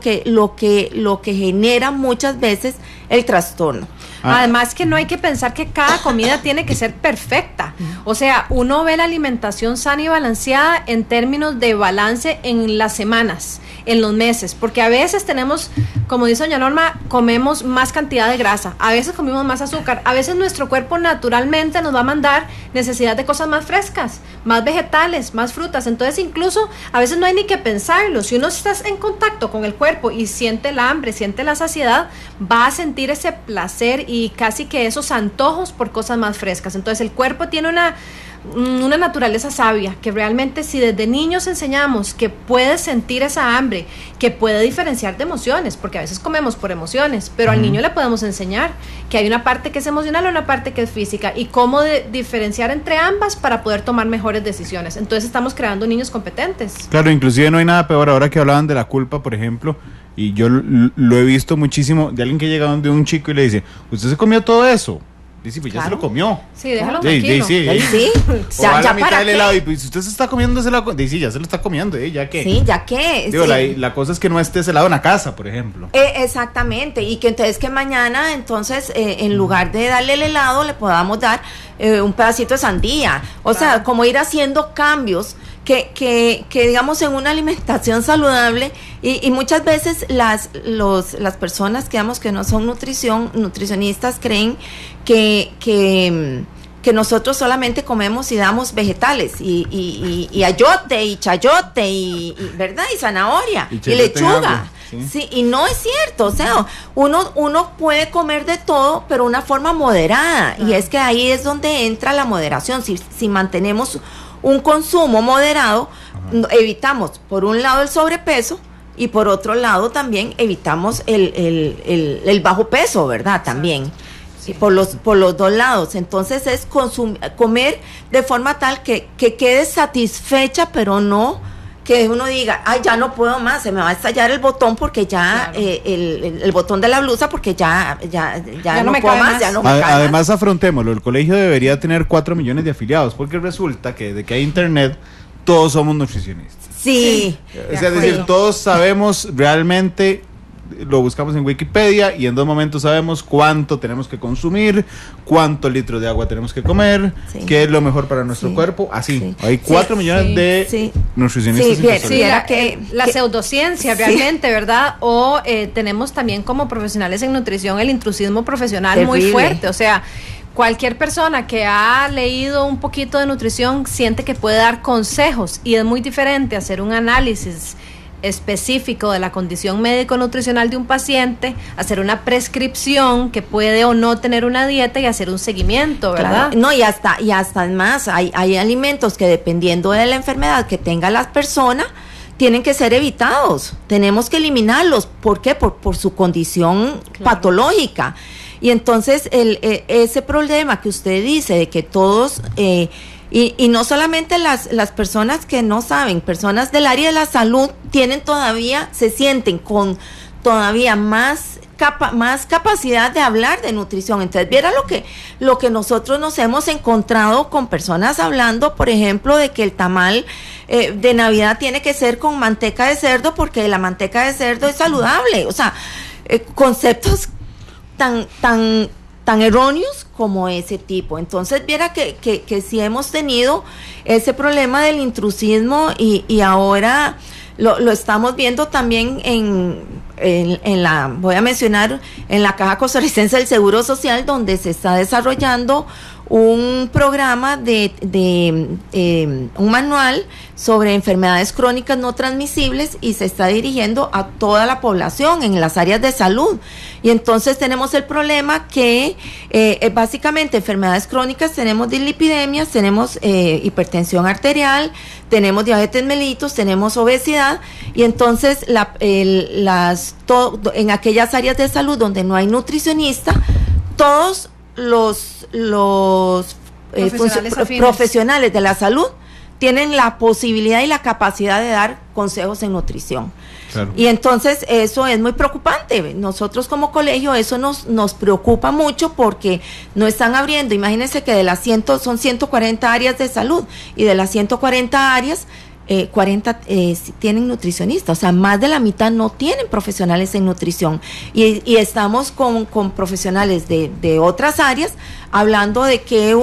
que genera muchas veces el trastorno. Además que no hay que pensar que cada comida tiene que ser perfecta. O sea, uno ve la alimentación sana y balanceada en términos de balance en las semanas, en los meses, porque a veces tenemos, como dice doña Norma, comemos más cantidad de grasa, a veces comemos más azúcar, a veces nuestro cuerpo naturalmente nos va a mandar necesidad de cosas más frescas, más vegetales, más frutas. Entonces incluso a veces no hay ni que pensarlo. Si uno está en contacto con el cuerpo y siente el hambre, siente la saciedad, va a sentir ese placer y casi que esos antojos por cosas más frescas. Entonces el cuerpo tiene una naturaleza sabia, que realmente si desde niños enseñamos que puede sentir esa hambre, que puede diferenciar de emociones, porque a veces comemos por emociones, pero al niño le podemos enseñar que hay una parte que es emocional y una parte que es física, y cómo diferenciar entre ambas para poder tomar mejores decisiones. Entonces estamos creando niños competentes. Claro, inclusive no hay nada peor, ahora que hablaban de la culpa, por ejemplo, y yo lo he visto muchísimo, de alguien que llega donde un chico y le dice, ¿usted se comió todo eso? Dice, pues ya se lo comió. Sí, déjalo tranquilo. Sí. O a la mitad del helado, y pues si usted se está comiendo ese helado, dice, ya se lo está comiendo, ¿ya qué? Sí, ¿ya qué? Digo, la cosa es que no esté ese helado en la casa, por ejemplo. Exactamente, y que entonces que mañana, entonces, en lugar de darle el helado, le podamos dar un pedacito de sandía. O sea, como ir haciendo cambios que digamos en una alimentación saludable, y muchas veces las personas que digamos que no son nutricionistas creen que nosotros solamente comemos y damos vegetales y ayote y chayote y ¿verdad? Y zanahoria y lechuga. Sí, y no es cierto, o sea, uno puede comer de todo, pero una forma moderada, y es que ahí es donde entra la moderación. Si mantenemos un consumo moderado, evitamos por un lado el sobrepeso y por otro lado también evitamos el bajo peso, ¿verdad? También. Sí, por los dos lados. Entonces es comer de forma tal que quedes satisfecha, pero no que uno diga, ay, ya no puedo más, se me va a estallar el botón porque ya, el botón de la blusa porque ya no puedo más, ya no me cabe Además, afrontémoslo, el colegio debería tener 4 millones de afiliados, porque resulta que desde que hay internet, todos somos nutricionistas. Sí. Es decir, todos sabemos realmente, lo buscamos en Wikipedia y en 2 momentos sabemos cuánto tenemos que consumir, cuántos litros de agua tenemos que comer, qué es lo mejor para nuestro cuerpo, así. Hay 4 millones de nutricionistas. La pseudociencia realmente, ¿verdad? O tenemos también como profesionales en nutrición el intrusismo profesional muy fuerte, o sea, cualquier persona que ha leído un poquito de nutrición siente que puede dar consejos, y es muy diferente hacer un análisis específico de la condición médico-nutricional de un paciente, hacer una prescripción que puede o no tener una dieta y hacer un seguimiento, ¿verdad? Claro. No, y hasta además hay alimentos que dependiendo de la enfermedad que tenga la persona tienen que ser evitados, tenemos que eliminarlos. ¿Por qué? Por su condición patológica. Y entonces ese problema que usted dice de que todos y no solamente las personas que no saben, personas del área de la salud se sienten con todavía más capacidad de hablar de nutrición. Entonces, viera lo que nosotros nos hemos encontrado con personas hablando, por ejemplo, de que el tamal de Navidad tiene que ser con manteca de cerdo porque la manteca de cerdo es saludable. O sea, conceptos tan tan erróneos como ese tipo. Entonces, viera que sí hemos tenido ese problema del intrusismo y ahora lo estamos viendo también voy a mencionar, en la Caja Costarricense del Seguro Social, donde se está desarrollando un programa un manual sobre enfermedades crónicas no transmisibles y se está dirigiendo a toda la población en las áreas de salud. Y entonces tenemos el problema que básicamente enfermedades crónicas, tenemos dislipidemias, tenemos hipertensión arterial, tenemos diabetes mellitus, tenemos obesidad, y entonces en aquellas áreas de salud donde no hay nutricionista, todos los profesionales de la salud tienen la posibilidad y la capacidad de dar consejos en nutrición. Claro. Y entonces eso es muy preocupante. Nosotros como colegio eso nos preocupa mucho porque no están abriendo. Imagínense que son 140 áreas de salud y de las 140 áreas 40 tienen nutricionistas, o sea, más de la mitad no tienen profesionales en nutrición y estamos con profesionales de otras áreas hablando de qué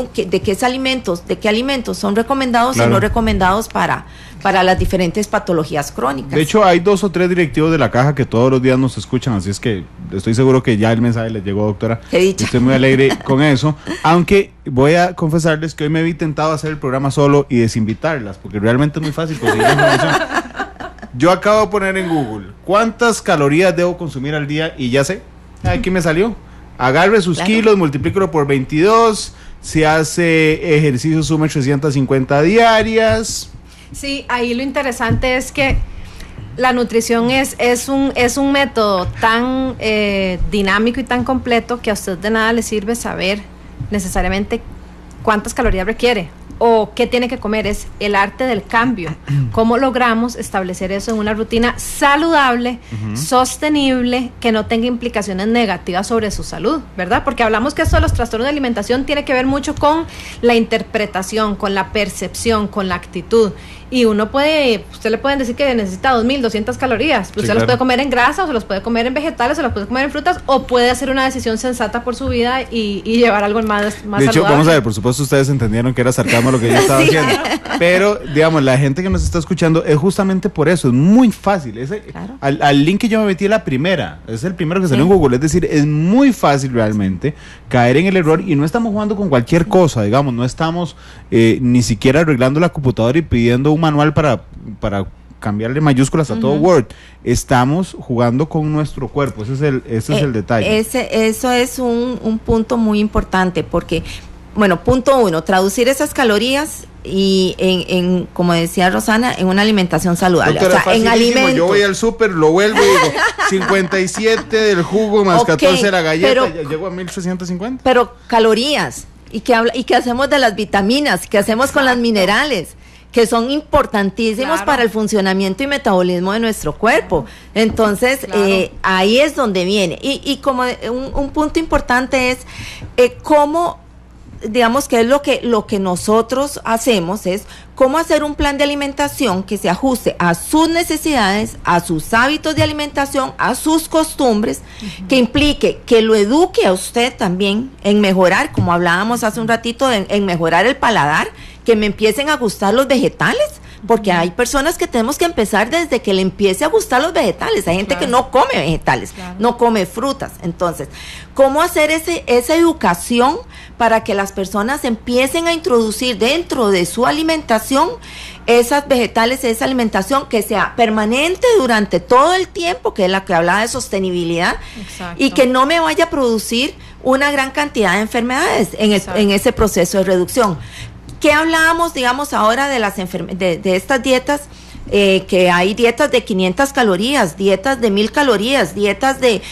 alimentos son recomendados y no recomendados para las diferentes patologías crónicas. De hecho, hay 2 o 3 directivos de la Caja que todos los días nos escuchan, así es que estoy seguro que ya el mensaje les llegó, doctora. Qué dicha. Estoy muy alegre con eso, aunque voy a confesarles que hoy me vi tentado a hacer el programa solo y desinvitarlas, porque realmente es muy fácil conseguir información. Yo acabo de poner en Google ¿cuántas calorías debo consumir al día? Y ya sé, aquí me salió. Agarre sus kilos, multiplíquelo por 22, si hace ejercicio sume 350 diarias. Sí, ahí lo interesante es que la nutrición es un método tan dinámico y tan completo que a usted de nada le sirve saber necesariamente cuántas calorías requiere o qué tiene que comer. Es el arte del cambio. ¿Cómo logramos establecer eso en una rutina saludable, sostenible, que no tenga implicaciones negativas sobre su salud, ¿verdad? Porque hablamos que esto de los trastornos de alimentación tiene que ver mucho con la interpretación, con la percepción, con la actitud. Y usted le pueden decir que necesita 2.200 calorías, pero usted los puede comer en grasa, o se los puede comer en vegetales, o los puede comer en frutas, o puede hacer una decisión sensata por su vida y llevar algo más saludable. De hecho, vamos a ver, por supuesto ustedes entendieron que era sarcasmo lo que yo estaba haciendo, pero digamos, la gente que nos está escuchando es justamente por eso, es muy fácil. Al link que yo me metí es la primera, es el primero que salió en Google, es decir, es muy fácil realmente caer en el error y no estamos jugando con cualquier cosa, digamos, no estamos ni siquiera arreglando la computadora y pidiendo un manual para cambiarle mayúsculas a todo Word. Estamos jugando con nuestro cuerpo, ese es el detalle. Eso es un punto muy importante porque, bueno, punto 1, traducir esas calorías y en como decía Rosana, en una alimentación saludable. Doctora, o sea, en alimentos. Yo voy al súper, lo vuelvo y digo 57 del jugo más 14 de la galleta, ya llego a 1.350. Pero calorías, ¿y qué hacemos de las vitaminas? ¿Qué hacemos con las minerales? Que son importantísimos para el funcionamiento y metabolismo de nuestro cuerpo. Entonces, ahí es donde viene. Y como un punto importante es cómo, digamos, que es lo que nosotros hacemos, es cómo hacer un plan de alimentación que se ajuste a sus necesidades, a sus hábitos de alimentación, a sus costumbres, que implique que lo eduque a usted también en mejorar, como hablábamos hace un ratito, en mejorar el paladar, que me empiecen a gustar los vegetales, porque hay personas que tenemos que empezar desde que le empiece a gustar los vegetales. Hay gente que no come vegetales, no come frutas. Entonces, ¿cómo hacer esa educación para que las personas empiecen a introducir dentro de su alimentación esas vegetales, esa alimentación que sea permanente durante todo el tiempo, que es la que hablaba de sostenibilidad, y que no me vaya a producir una gran cantidad de enfermedades en ese proceso de reducción? ¿Qué hablábamos, digamos, ahora de de estas dietas? Que hay dietas de 500 calorías, dietas de 1.000 calorías, dietas de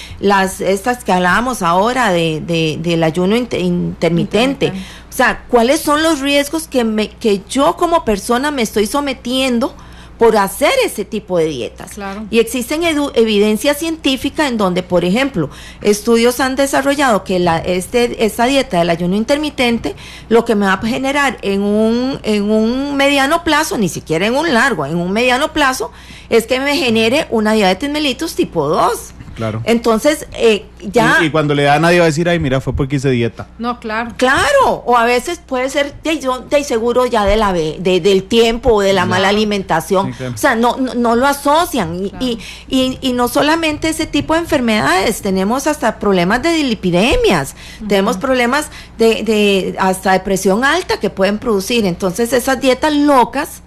estas que hablábamos ahora del ayuno intermitente. O sea, ¿cuáles son los riesgos que yo como persona me estoy sometiendo por hacer ese tipo de dietas? Claro. Y existen evidencia científica en donde, por ejemplo, estudios han desarrollado que esta dieta del ayuno intermitente lo que me va a generar en un mediano plazo, ni siquiera en un largo, en un mediano plazo, es que me genere una diabetes mellitus tipo 2. Claro. Entonces, ya... Y cuando le da, nadie va a decir, ay, mira, fue porque hice dieta. No, claro. Claro, o a veces puede ser de seguro ya del tiempo o de la mala alimentación. Sí, claro. O sea, no lo asocian. Claro. Y no solamente ese tipo de enfermedades, tenemos hasta problemas de lipidemias, tenemos problemas de hasta de presión alta que pueden producir. Entonces, esas dietas locas,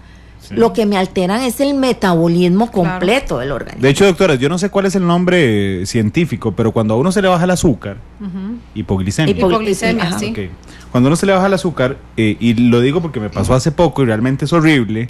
lo que me alteran es el metabolismo completo del organismo. De hecho, doctora, yo no sé cuál es el nombre científico, pero cuando a uno se le baja el azúcar, hipoglicemia. Hipoglicemia, sí. Okay. Cuando a uno se le baja el azúcar, y lo digo porque me pasó hace poco y realmente es horrible,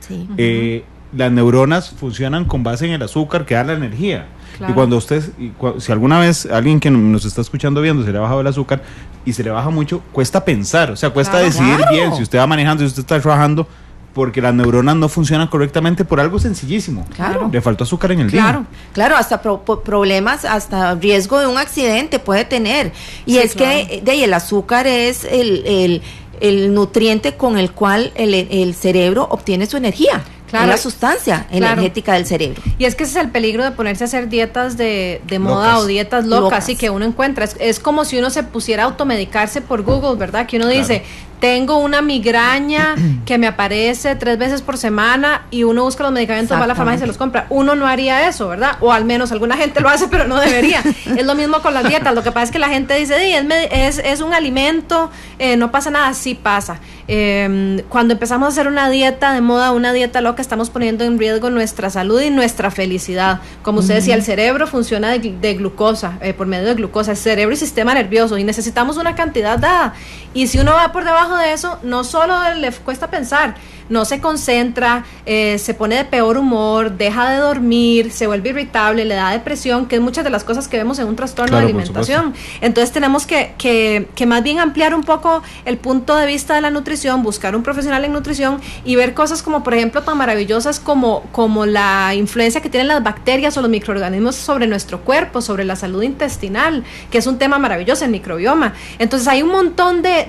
las neuronas funcionan con base en el azúcar que da la energía. Claro. Y cuando si alguna vez alguien que nos está escuchando viendo se le ha bajado el azúcar y se le baja mucho, cuesta pensar, o sea, cuesta decidir bien si usted va manejando, si usted está trabajando, porque las neuronas no funcionan correctamente por algo sencillísimo. Claro. Le faltó azúcar en el día. Claro, hasta problemas, hasta riesgo de un accidente puede tener. Y es que el azúcar es el nutriente con el cual el cerebro obtiene su energía. Claro. Es la sustancia energética del cerebro. Y es que ese es el peligro de ponerse a hacer dietas de moda o dietas locas y que uno encuentra. Es como si uno se pusiera a automedicarse por Google, ¿verdad? Que uno dice, tengo una migraña que me aparece 3 veces por semana y uno busca los medicamentos, va a la farmacia y se los compra. Uno no haría eso, ¿verdad? O al menos alguna gente lo hace, pero no debería. Es lo mismo con las dietas. Lo que pasa es que la gente dice, es un alimento, no pasa nada. Sí pasa. Cuando empezamos a hacer una dieta de moda, una dieta loca, estamos poniendo en riesgo nuestra salud y nuestra felicidad. Como usted decía, el cerebro funciona de glucosa, por medio de glucosa, el cerebro y sistema nervioso, y necesitamos una cantidad dada. Y si uno va por debajo de eso, no solo le cuesta pensar, no se concentra, se pone de peor humor, deja de dormir, se vuelve irritable, le da depresión, que es muchas de las cosas que vemos en un trastorno de alimentación. Entonces tenemos que más bien ampliar un poco el punto de vista de la nutrición, buscar un profesional en nutrición y ver cosas como, por ejemplo, tan maravillosas como la influencia que tienen las bacterias o los microorganismos sobre nuestro cuerpo, sobre la salud intestinal, que es un tema maravilloso, el microbioma. Entonces hay un montón de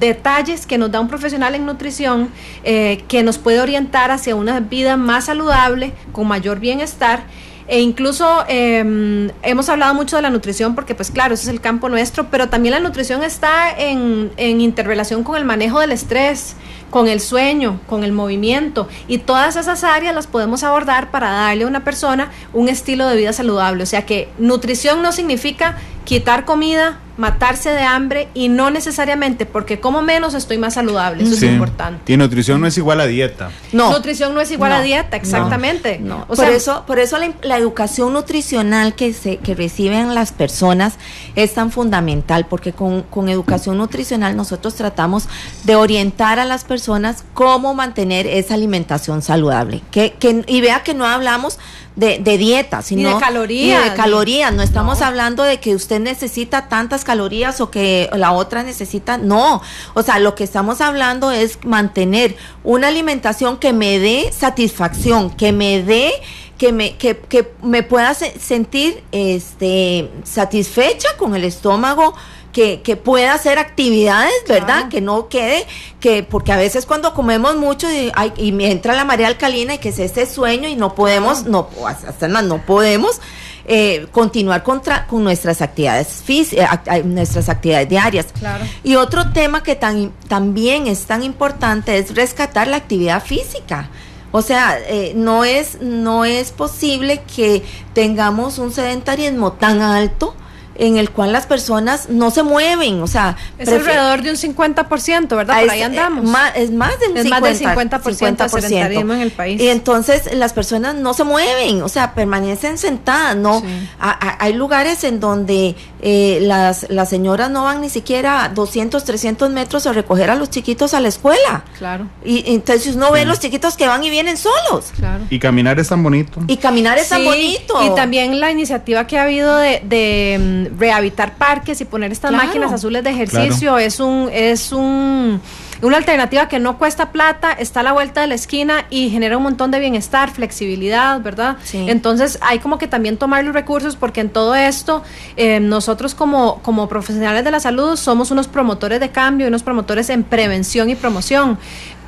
detalles que nos da un profesional en nutrición que nos puede orientar hacia una vida más saludable, con mayor bienestar. E incluso hemos hablado mucho de la nutrición porque, pues claro, ese es el campo nuestro, pero también la nutrición está en interrelación con el manejo del estrés, con el sueño, con el movimiento, y todas esas áreas las podemos abordar para darle a una persona un estilo de vida saludable. O sea que nutrición no significa quitar comida, matarse de hambre, y no necesariamente porque como menos estoy más saludable. Eso es importante. Y nutrición no es igual a dieta. No. Nutrición no es igual a dieta, exactamente. No. Por eso la educación nutricional que reciben las personas es tan fundamental, porque con educación nutricional nosotros tratamos de orientar a las personas cómo mantener esa alimentación saludable. Y vea que no hablamos de dieta, sino ni de calorías. No estamos hablando de que usted necesita tantas calorías o que la otra necesita, no. O sea, lo que estamos hablando es mantener una alimentación que me dé satisfacción, que me pueda sentir satisfecha con el estómago, que pueda hacer actividades, ¿verdad? Claro. Que no quede, porque a veces cuando comemos mucho y me entra la marea alcalina y que es este sueño y no podemos, no podemos continuar con nuestras actividades nuestras actividades diarias. Claro. Y otro tema que también es tan importante es rescatar la actividad física. O sea, no es posible que tengamos un sedentarismo tan alto en el cual las personas no se mueven, o sea... Es alrededor de un 50%, ¿verdad? Por ahí andamos. Es más del 50% de sedentarismo en el país. Y entonces las personas no se mueven, o sea, permanecen sentadas, ¿no? Sí. Hay lugares en donde las señoras no van ni siquiera 200, 300 metros a recoger a los chiquitos a la escuela. Claro. Y entonces uno ve los chiquitos que van y vienen solos. Claro. Y caminar es tan bonito. Y también la iniciativa que ha habido de rehabilitar parques y poner estas máquinas azules de ejercicio es una alternativa que no cuesta plata, está a la vuelta de la esquina y genera un montón de bienestar, flexibilidad, ¿verdad? Sí. Entonces hay como que también tomar los recursos, porque en todo esto nosotros como profesionales de la salud somos unos promotores de cambio y unos promotores en prevención y promoción.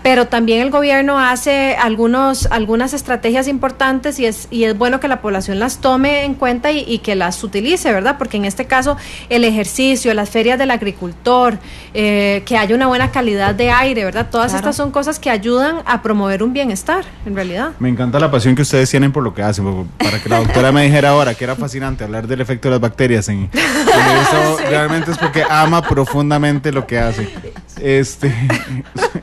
pero también el gobierno hace algunas estrategias importantes y es bueno que la población las tome en cuenta y que las utilice, ¿verdad? Porque en este caso el ejercicio, las ferias del agricultor, que haya una buena calidad de aire, ¿verdad? Todas estas son cosas que ayudan a promover un bienestar, en realidad. Me encanta la pasión que ustedes tienen por lo que hacen. Para que la doctora me dijera ahora que era fascinante hablar del efecto de las bacterias en eso, sí. Realmente es porque ama profundamente lo que hace.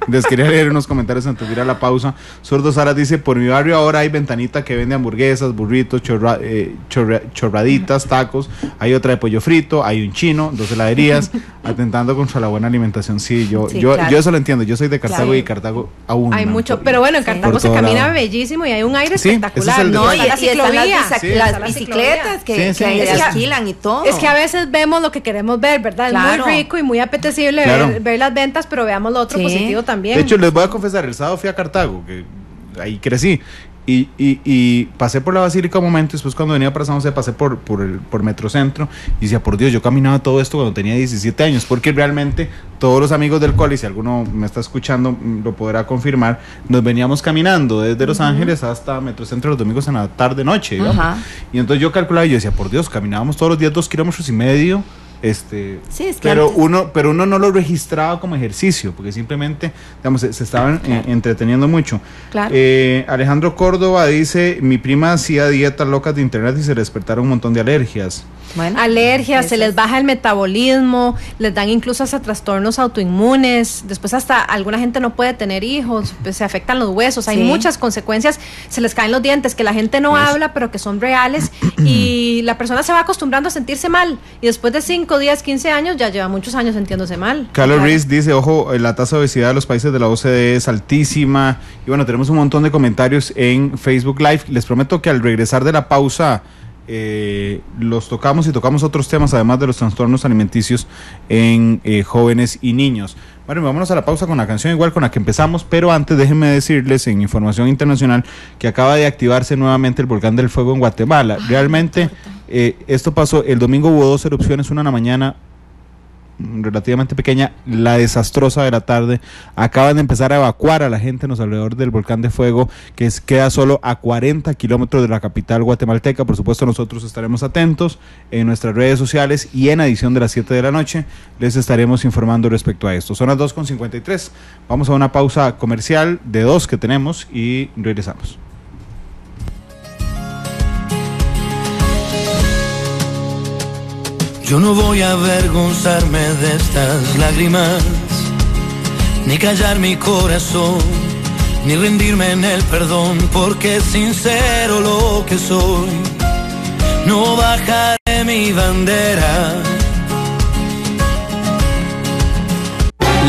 Les quería leer unos comentarios antes de ir a la pausa. Sordo Saras dice: por mi barrio ahora hay ventanita que vende hamburguesas, burritos, chorraditas, tacos. Hay otra de pollo frito, hay un chino, 2 heladerías, atentando contra la buena alimentación. Sí, yo eso lo entiendo. Yo soy de Cartago, y Cartago aún hay mucho, pero bueno, en Cartago se camina bellísimo y hay un aire espectacular. No, y están las bicicletas que alquilan y todo. Es que a veces vemos lo que queremos ver, ¿verdad? Es muy rico y muy apetecible ver las ventas, pero veamos lo otro positivo también. De hecho, les voy a confesar, el sábado fui a Cartago, que ahí crecí, y pasé por la Basílica un momento, después cuando venía para San José pasé por Metrocentro, y decía, por Dios, yo caminaba todo esto cuando tenía 17 años, porque realmente todos los amigos del cole, si alguno me está escuchando lo podrá confirmar, nos veníamos caminando desde Los Ángeles hasta Metrocentro los domingos en la tarde noche, digamos. Y entonces yo calculaba y yo decía, por Dios, caminábamos todos los días 2,5 kilómetros, sí, es que pero uno no lo registraba como ejercicio, porque simplemente, digamos, se estaban entreteniendo mucho. Claro. Alejandro Córdoba dice: mi prima hacía dietas locas de internet y se le despertaron un montón de alergias. Bueno, alergias, se les baja el metabolismo, les dan incluso hasta trastornos autoinmunes, después hasta alguna gente no puede tener hijos, pues se afectan los huesos, hay muchas consecuencias, se les caen los dientes, que la gente no habla, pero que son reales, y la persona se va acostumbrando a sentirse mal, y después de 5, 10, 15 años, ya lleva muchos años sintiéndose mal. Carlos Riz dice: ojo, la tasa de obesidad de los países de la OCDE es altísima, y bueno, tenemos un montón de comentarios en Facebook Live. Les prometo que al regresar de la pausa los tocamos y tocamos otros temas, además de los trastornos alimenticios en jóvenes y niños. Bueno, vámonos a la pausa con la canción igual con la que empezamos, pero antes déjenme decirles en información internacional que acaba de activarse nuevamente el volcán del Fuego en Guatemala. Realmente esto pasó, el domingo hubo 2 erupciones, una en la mañana relativamente pequeña, la desastrosa de la tarde. Acaban de empezar a evacuar a la gente en los alrededores del volcán de fuego, que queda solo a 40 kilómetros de la capital guatemalteca. Por supuesto, nosotros estaremos atentos en nuestras redes sociales y en edición de las 7 de la noche les estaremos informando respecto a esto. Son las 2:53. Vamos a una pausa comercial de 2 que tenemos y regresamos. Yo no voy a avergonzarme de estas lágrimas, ni callar mi corazón, ni rendirme en el perdón, porque es sincero lo que soy. No bajaré mi bandera.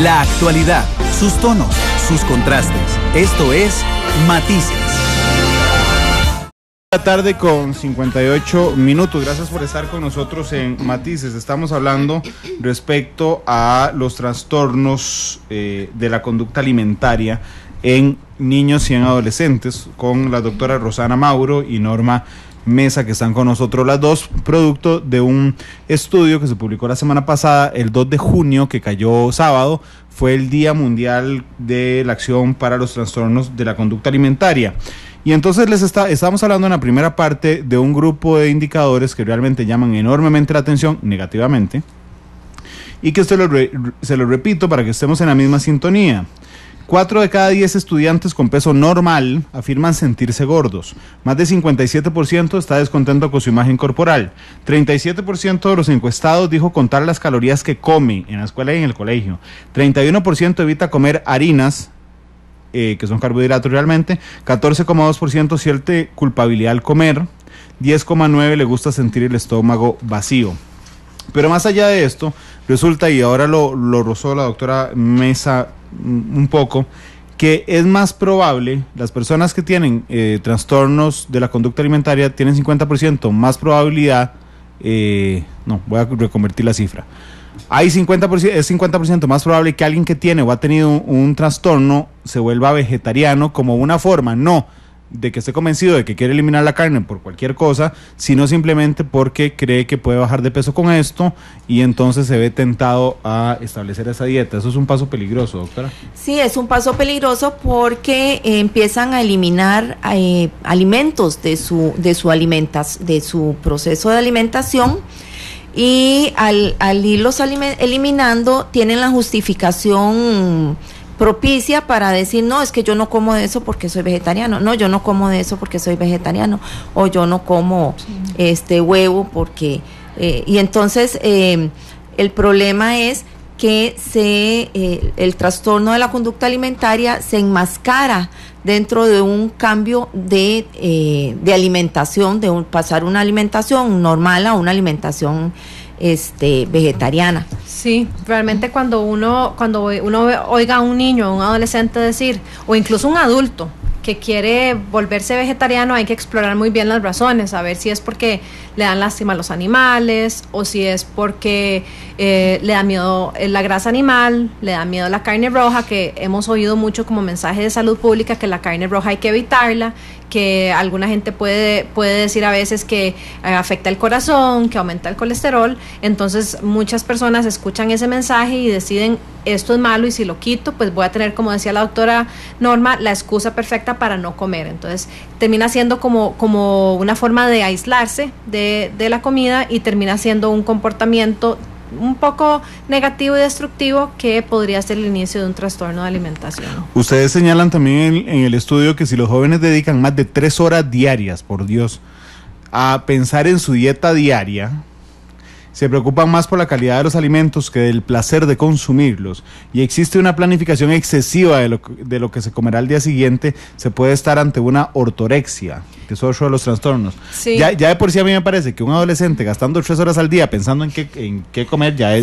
La actualidad, sus tonos, sus contrastes. Esto es Matices. La tarde con 58 minutos. Gracias por estar con nosotros en Matices. Estamos hablando respecto a los trastornos de la conducta alimentaria en niños y en adolescentes con la doctora Rosana Mauro y Norma Mesa, que están con nosotros las dos, producto de un estudio que se publicó la semana pasada, el 2 de junio, que cayó sábado, fue el Día Mundial de la Acción para los Trastornos de la Conducta Alimentaria. Y entonces estamos hablando en la primera parte de un grupo de indicadores que realmente llaman enormemente la atención, negativamente, y que se lo repito para que estemos en la misma sintonía. 4 de cada 10 estudiantes con peso normal afirman sentirse gordos. Más de 57% está descontento con su imagen corporal. 37% de los encuestados dijo contar las calorías que come en la escuela y en el colegio. 31% evita comer harinas, que son carbohidratos realmente. 14,2% siente culpabilidad al comer. 10,9% le gusta sentir el estómago vacío. Pero más allá de esto, resulta, y ahora lo rozó la doctora Mesa un poco, que es más probable, las personas que tienen trastornos de la conducta alimentaria tienen 50% más probabilidad, voy a reconvertir la cifra. Hay 50%, es 50% más probable que alguien que tiene o ha tenido un trastorno se vuelva vegetariano como una forma, no de que esté convencido de que quiere eliminar la carne por cualquier cosa, sino simplemente porque cree que puede bajar de peso con esto y entonces se ve tentado a establecer esa dieta. Eso es un paso peligroso, doctora. Sí, es un paso peligroso porque empiezan a eliminar alimentos de su proceso de alimentación, y al irlos eliminando tienen la justificación propicia para decir, no, es que yo no como de eso porque soy vegetariano, no, yo no como de eso porque soy vegetariano, o yo no como huevo porque... y entonces el problema es que el trastorno de la conducta alimentaria se enmascara dentro de un cambio de alimentación, de pasar una alimentación normal a una alimentación vegetariana. Sí, realmente cuando uno oiga a un niño, a un adolescente decir, o incluso un adulto que quiere volverse vegetariano, hay que explorar muy bien las razones, a ver si es porque le dan lástima a los animales, o si es porque le da miedo la grasa animal, le da miedo la carne roja, que hemos oído mucho como mensaje de salud pública que la carne roja hay que evitarla, que alguna gente puede decir a veces que afecta el corazón, que aumenta el colesterol. Entonces muchas personas escuchan ese mensaje y deciden, esto es malo y si lo quito pues voy a tener, como decía la doctora Norma, la excusa perfecta para no comer. Entonces termina siendo como una forma de aislarse de la comida, y termina siendo un comportamiento un poco negativo y destructivo que podría ser el inicio de un trastorno de alimentación. Ustedes señalan también en el estudio que si los jóvenes dedican más de 3 horas diarias, por Dios, a pensar en su dieta diaria, se preocupan más por la calidad de los alimentos que del placer de consumirlos, y existe una planificación excesiva de lo que se comerá al día siguiente, se puede estar ante una ortorexia, que es otro de los trastornos. Sí. Ya de por sí a mí me parece que un adolescente gastando 3 horas al día pensando en qué comer ya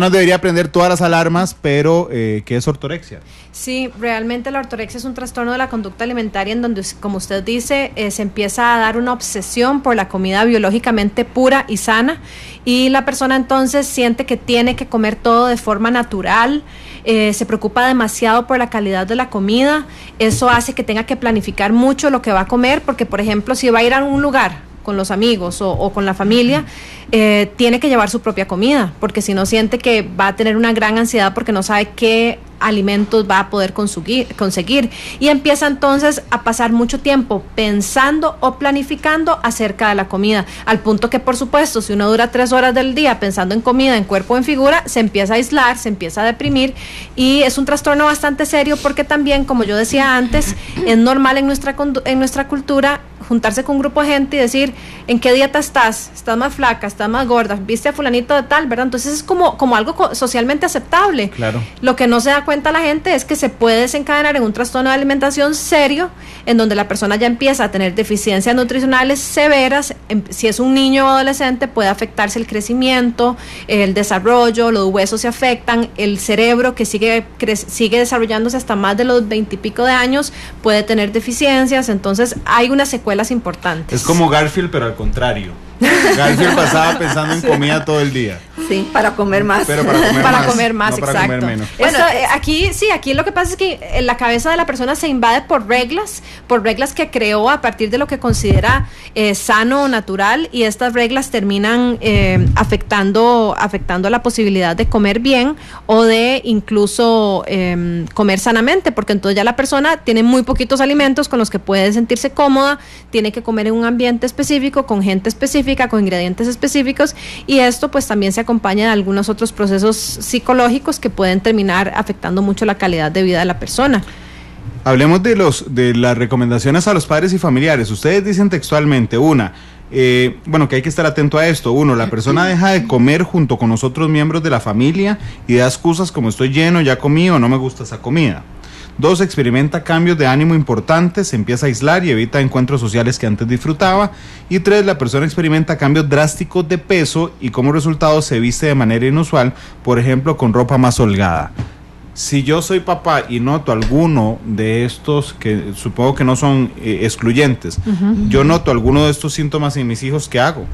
nos debería prender todas las alarmas, pero ¿qué es ortorexia? Sí, realmente la ortorexia es un trastorno de la conducta alimentaria en donde, como usted dice, se empieza a dar una obsesión por la comida biológicamente pura y sana, y la persona entonces siente que tiene que comer todo de forma natural, se preocupa demasiado por la calidad de la comida. Eso hace que tenga que planificar mucho lo que va a comer, porque por ejemplo si va a ir a un lugar con los amigos o con la familia, tiene que llevar su propia comida, porque si no siente que va a tener una gran ansiedad porque no sabe qué alimentos va a poder conseguir, y empieza entonces a pasar mucho tiempo pensando o planificando acerca de la comida, al punto que, por supuesto, si uno dura 3 horas del día pensando en comida, en cuerpo, en figura, se empieza a aislar, se empieza a deprimir, y es un trastorno bastante serio porque también, como yo decía antes, es normal en nuestra cultura juntarse con un grupo de gente y decir, ¿en qué dieta estás? ¿Estás más flaca? ¿Estás más gorda? ¿Viste a fulanito de tal? ¿Verdad? Entonces es como algo socialmente aceptable. Claro. Lo que no se da cuenta la gente es que se puede desencadenar en un trastorno de alimentación serio, en donde la persona ya empieza a tener deficiencias nutricionales severas. Si es un niño o adolescente, puede afectarse el crecimiento, el desarrollo, los huesos se afectan, el cerebro, que sigue desarrollándose hasta más de los 20 y pico de años, puede tener deficiencias. Entonces hay unas secuelas importantes. Es como Garfield, pero al contrario. Garfield pasaba pensando en comida todo el día. Sí, para comer más. Pero para comer más, no exacto. Para comer menos. Bueno, aquí lo que pasa es que la cabeza de la persona se invade por reglas que creó a partir de lo que considera sano o natural, y estas reglas terminan afectando la posibilidad de comer bien o de incluso comer sanamente, porque entonces ya la persona tiene muy poquitos alimentos con los que puede sentirse cómoda, tiene que comer en un ambiente específico, con gente específica, con ingredientes específicos, y esto pues también se acompaña de algunos otros procesos psicológicos que pueden terminar afectando mucho la calidad de vida de la persona. Hablemos de las recomendaciones a los padres y familiares. Ustedes dicen textualmente, que hay que estar atento a esto. 1, la persona deja de comer junto con los otros miembros de la familia y da excusas como estoy lleno, ya comí o no me gusta esa comida. 2, experimenta cambios de ánimo importantes, se empieza a aislar y evita encuentros sociales que antes disfrutaba. Y 3, la persona experimenta cambios drásticos de peso y como resultado se viste de manera inusual, por ejemplo con ropa más holgada. Si yo soy papá y noto alguno de estos, que supongo que no son excluyentes, yo noto alguno de estos síntomas en mis hijos, ¿qué hago?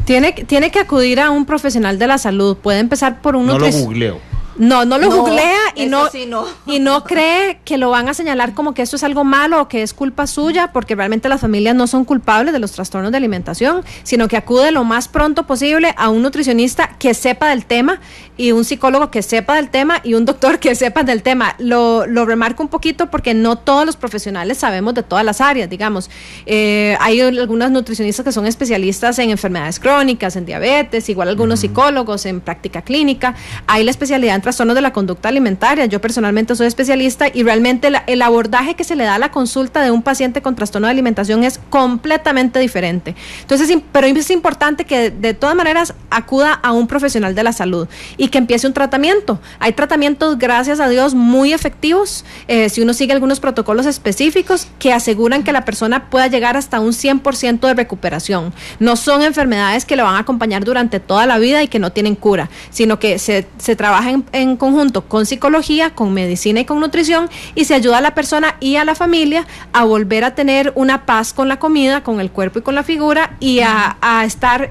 Tiene que acudir a un profesional de la salud. Puede empezar por un nutricionista. No lo googleo. No lo googlea y no cree que lo van a señalar como que esto es algo malo o que es culpa suya, porque realmente las familias no son culpables de los trastornos de alimentación, sino que acude lo más pronto posible a un nutricionista que sepa del tema y un psicólogo que sepa del tema y un doctor que sepa del tema. Lo remarco un poquito porque no todos los profesionales sabemos de todas las áreas, digamos. Hay algunas nutricionistas que son especialistas en enfermedades crónicas, en diabetes, igual algunos psicólogos en práctica clínica. Hay la especialidad en trastornos de la conducta alimentaria. Yo personalmente soy especialista y realmente el abordaje que se le da a la consulta de un paciente con trastorno de alimentación es completamente diferente. Entonces, pero es importante que de todas maneras acuda a un profesional de la salud y que empiece un tratamiento. Hay tratamientos, gracias a Dios, muy efectivos, si uno sigue algunos protocolos específicos que aseguran que la persona pueda llegar hasta un 100% de recuperación. No son enfermedades que le van a acompañar durante toda la vida y que no tienen cura, sino que se trabaja en conjunto con psicología, con medicina y con nutrición, y se ayuda a la persona y a la familia a volver a tener una paz con la comida, con el cuerpo y con la figura, y a estar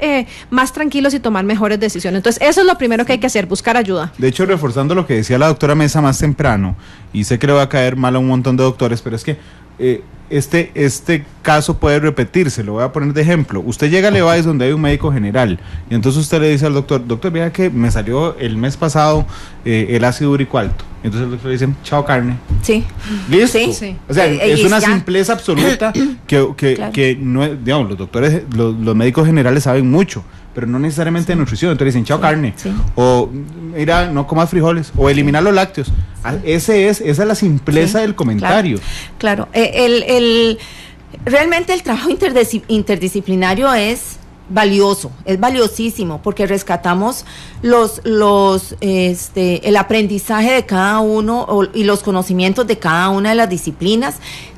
más tranquilos y tomar mejores decisiones. Entonces, eso es lo primero que hay que hacer, buscar ayuda. De hecho, reforzando lo que decía la doctora Mesa más temprano, y sé que le va a caer mal a un montón de doctores, pero es que este caso puede repetirse. Lo voy a poner de ejemplo. Usted llega a Levi's donde hay un médico general y entonces usted le dice al doctor, vea que me salió el mes pasado el ácido úrico alto. Entonces el doctor le dice, chao carne. Sí. ¿Listo? Sí. O sea, es una simpleza absoluta que no, digamos, los doctores, los médicos generales saben mucho, pero no necesariamente de nutrición. Entonces dicen, chao carne. Sí. O mira, no comas frijoles. O eliminar los lácteos. Esa es la simpleza del comentario. Claro. Realmente el trabajo interdisciplinario es valioso, es valiosísimo, porque rescatamos el aprendizaje de cada uno y los conocimientos de cada una de las disciplinas,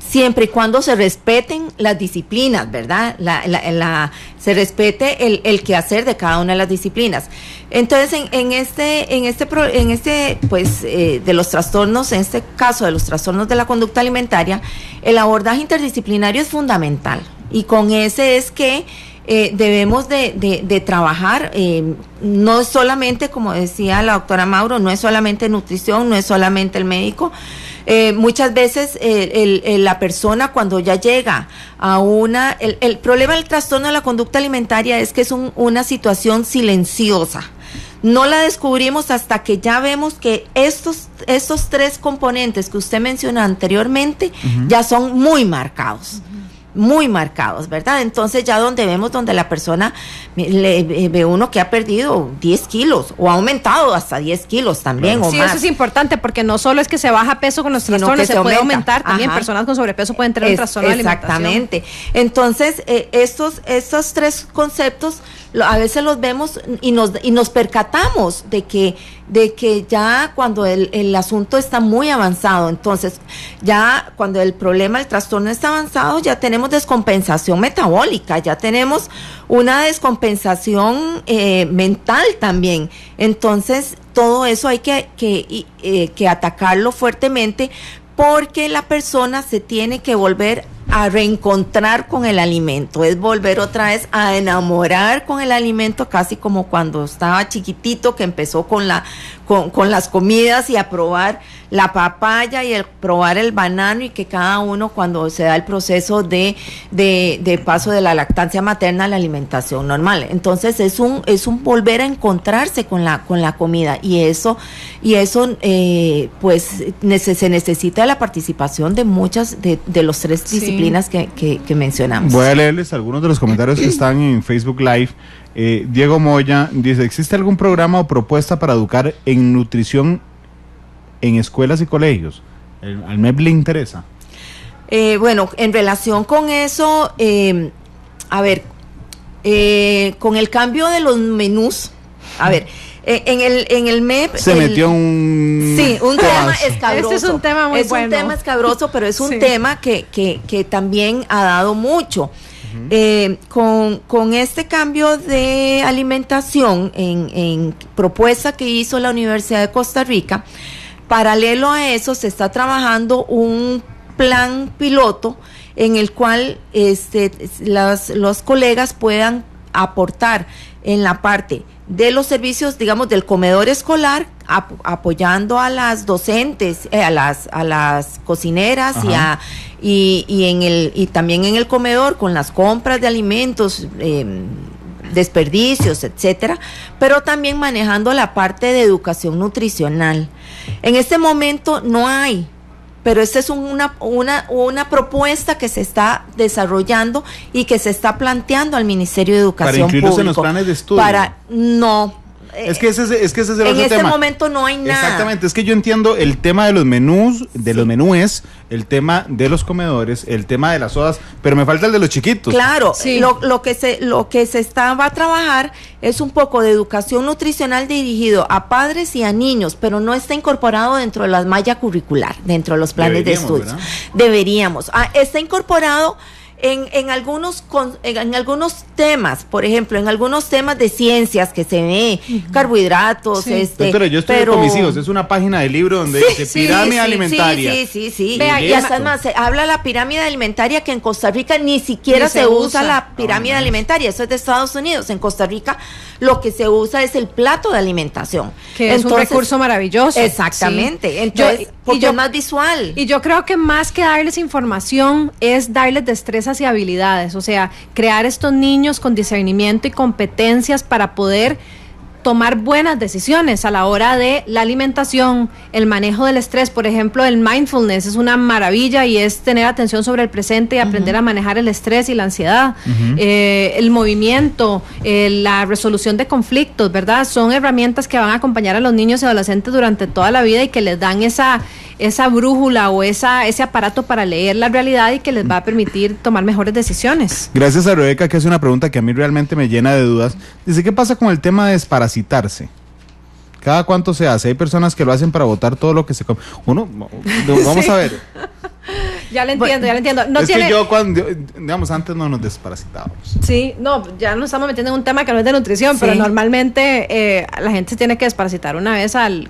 siempre y cuando se respeten las disciplinas, ¿verdad? Se respete el quehacer de cada una de las disciplinas. Entonces, de los trastornos, en este caso de los trastornos de la conducta alimentaria, el abordaje interdisciplinario es fundamental. Y con ese es que debemos de trabajar, no es solamente, como decía la doctora Mauro, no es solamente nutrición, no es solamente el médico. Muchas veces la persona cuando ya llega a el problema del trastorno de la conducta alimentaria es que es una situación silenciosa. No la descubrimos hasta que ya vemos que estos tres componentes que usted mencionó anteriormente ya son muy marcados. Muy marcados, ¿verdad? Entonces ya donde la persona ve uno que ha perdido 10 kilos o ha aumentado hasta 10 kilos también, claro, o más. Sí, eso es importante porque no solo es que se baja peso con los trastornos, se puede aumentar también. Personas con sobrepeso pueden tener un trastorno de alimentación. Exactamente. Entonces, estos tres conceptos a veces los vemos y nos percatamos de que ya cuando el asunto está muy avanzado, entonces ya cuando el trastorno está avanzado, ya tenemos descompensación metabólica, ya tenemos una descompensación mental también. Entonces todo eso hay que atacarlo fuertemente, porque la persona se tiene que volver a reencontrar con el alimento, es volver otra vez a enamorar con el alimento, casi como cuando estaba chiquitito, que empezó con las comidas y a probar la papaya y probar el banano, y que cada uno, cuando se da el proceso de paso de la lactancia materna a la alimentación normal. Entonces es un volver a encontrarse con la comida, y eso pues se necesita la participación de muchas de los tres disciplinas que mencionamos. Voy a leerles algunos de los comentarios que están en Facebook Live. Diego Moya dice, ¿existe algún programa o propuesta para educar en nutrición en escuelas y colegios? ¿Al MEP le interesa? Bueno, en relación con eso, con el cambio de los menús, en el MEP se metió un tema escabroso. Este es un tema muy bueno. Es un tema escabroso, pero es un tema que también ha dado mucho. Con este cambio de alimentación en propuesta que hizo la Universidad de Costa Rica, paralelo a eso se está trabajando un plan piloto en el cual los colegas puedan aportar en la parte de los servicios, digamos, del comedor escolar, apoyando a las docentes, a las cocineras y también en el comedor con las compras de alimentos, desperdicios, etcétera, pero también manejando la parte de educación nutricional. En este momento no hay, pero esta es una propuesta que se está desarrollando y que se está planteando al Ministerio de Educación Pública. ¿Para incluirlos en los planes de estudio? Es que ese es el otro tema. En este momento no hay nada. Exactamente, es que yo entiendo el tema de los menús, el tema de los comedores, el tema de las sodas, pero me falta el de los chiquitos. Claro, sí. Lo que se va a trabajar es un poco de educación nutricional dirigido a padres y a niños, pero no está incorporado dentro de la malla curricular, dentro de los planes de estudios. ¿Verdad? Deberíamos. Está incorporado en algunos temas, por ejemplo, en algunos temas de ciencias que se ve, carbohidratos, pero yo estoy con mis hijos, es una página de libro donde dice pirámide alimentaria. Sí. Vea, y hasta más, se habla la pirámide alimentaria, que en Costa Rica ni siquiera se usa la pirámide alimentaria, eso es de Estados Unidos. En Costa Rica lo que se usa es el plato de alimentación. Que es un recurso maravilloso. Exactamente, entonces, porque es más visual. Y yo creo que más que darles información, es darles destrezas y habilidades, o sea, crear estos niños con discernimiento y competencias para poder tomar buenas decisiones a la hora de la alimentación, el manejo del estrés. Por ejemplo, el mindfulness es una maravilla y es tener atención sobre el presente y aprender a manejar el estrés y la ansiedad. El movimiento, la resolución de conflictos, ¿verdad? Son herramientas que van a acompañar a los niños y adolescentes durante toda la vida y que les dan esa brújula o ese aparato para leer la realidad y que les va a permitir tomar mejores decisiones. Gracias a Rebeca, que hace una pregunta que a mí realmente me llena de dudas. Dice, ¿qué pasa con el tema de desparasitarse? ¿Cada cuánto se hace? Hay personas que lo hacen para botar todo lo que se come. Vamos a ver. Ya lo entiendo. No es tiene... que yo cuando, digamos, antes no nos desparasitábamos. Sí, no, ya nos estamos metiendo en un tema que no es de nutrición, pero normalmente la gente se tiene que desparasitar una vez al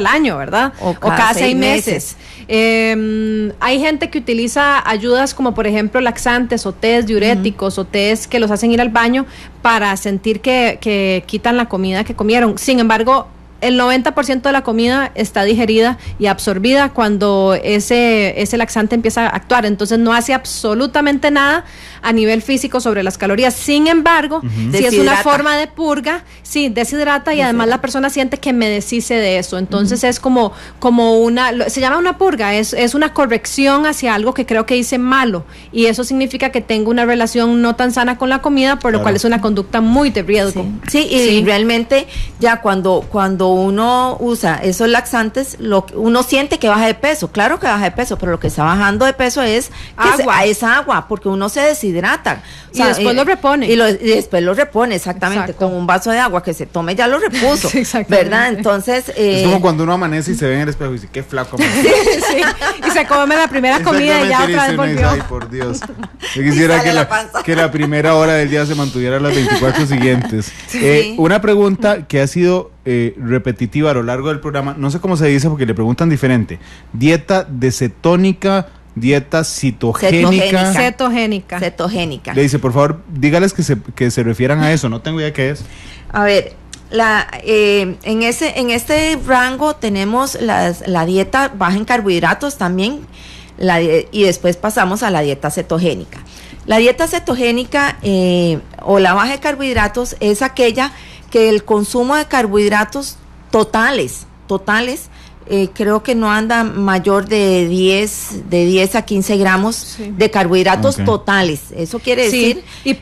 año, ¿verdad? O cada 6 meses. Hay gente que utiliza ayudas como por ejemplo laxantes o tés diuréticos o tés que los hacen ir al baño para sentir que quitan la comida que comieron. Sin embargo, el 90% de la comida está digerida y absorbida cuando ese laxante empieza a actuar, entonces no hace absolutamente nada a nivel físico sobre las calorías. Sin embargo, si es una forma de purga, sí, deshidrata y además la persona siente que me deshice de eso, entonces es como se llama una purga, es una corrección hacia algo que creo que hice malo, y eso significa que tengo una relación no tan sana con la comida, por lo cual es una conducta muy de riesgo. Sí, y realmente ya cuando uno usa esos laxantes, uno siente que baja de peso, claro que baja de peso, pero lo que está bajando de peso es agua, porque uno se deshidrata. Y después lo repone. Y después lo repone, exactamente. Exacto. Con un vaso de agua que se tome ya lo repuso, sí, ¿verdad? Entonces... es como cuando uno amanece y se ve en el espejo y dice, qué flaco. Sí, y se come la primera comida y ya otra vez volvió. Ay, por Dios. Yo quisiera que la primera hora del día se mantuviera las 24 siguientes. Una pregunta que ha sido repetitiva a lo largo del programa, no sé cómo se dice porque le preguntan diferente. Dieta cetónica, dieta cetogénica. Cetogénica. Le dice, por favor, dígales que se refieran a eso, no tengo idea qué es. A ver, en este rango tenemos la dieta baja en carbohidratos también, y después pasamos a la dieta cetogénica. La dieta cetogénica o la baja de carbohidratos es aquella que el consumo de carbohidratos totales, creo que no anda mayor de 10 a 15 gramos de carbohidratos totales. Eso quiere decir... Y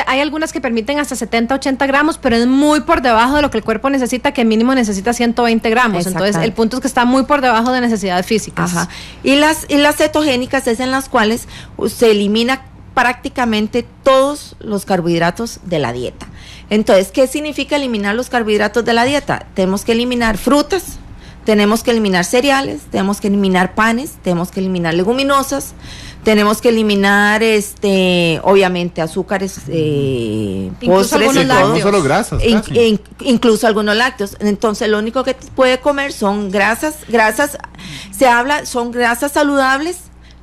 hay algunas que permiten hasta 70, 80 gramos, pero es muy por debajo de lo que el cuerpo necesita, que mínimo necesita 120 gramos. Entonces, el punto es que está muy por debajo de necesidades físicas. Ajá. Y las cetogénicas es en las cuales se elimina prácticamente todos los carbohidratos de la dieta. Entonces, ¿qué significa eliminar los carbohidratos de la dieta? Tenemos que eliminar frutas, tenemos que eliminar cereales, tenemos que eliminar panes, tenemos que eliminar leguminosas, tenemos que eliminar obviamente azúcares, postres y todo. No solo grasas, incluso algunos lácteos. Entonces, lo único que puede comer son grasas, son grasas saludables.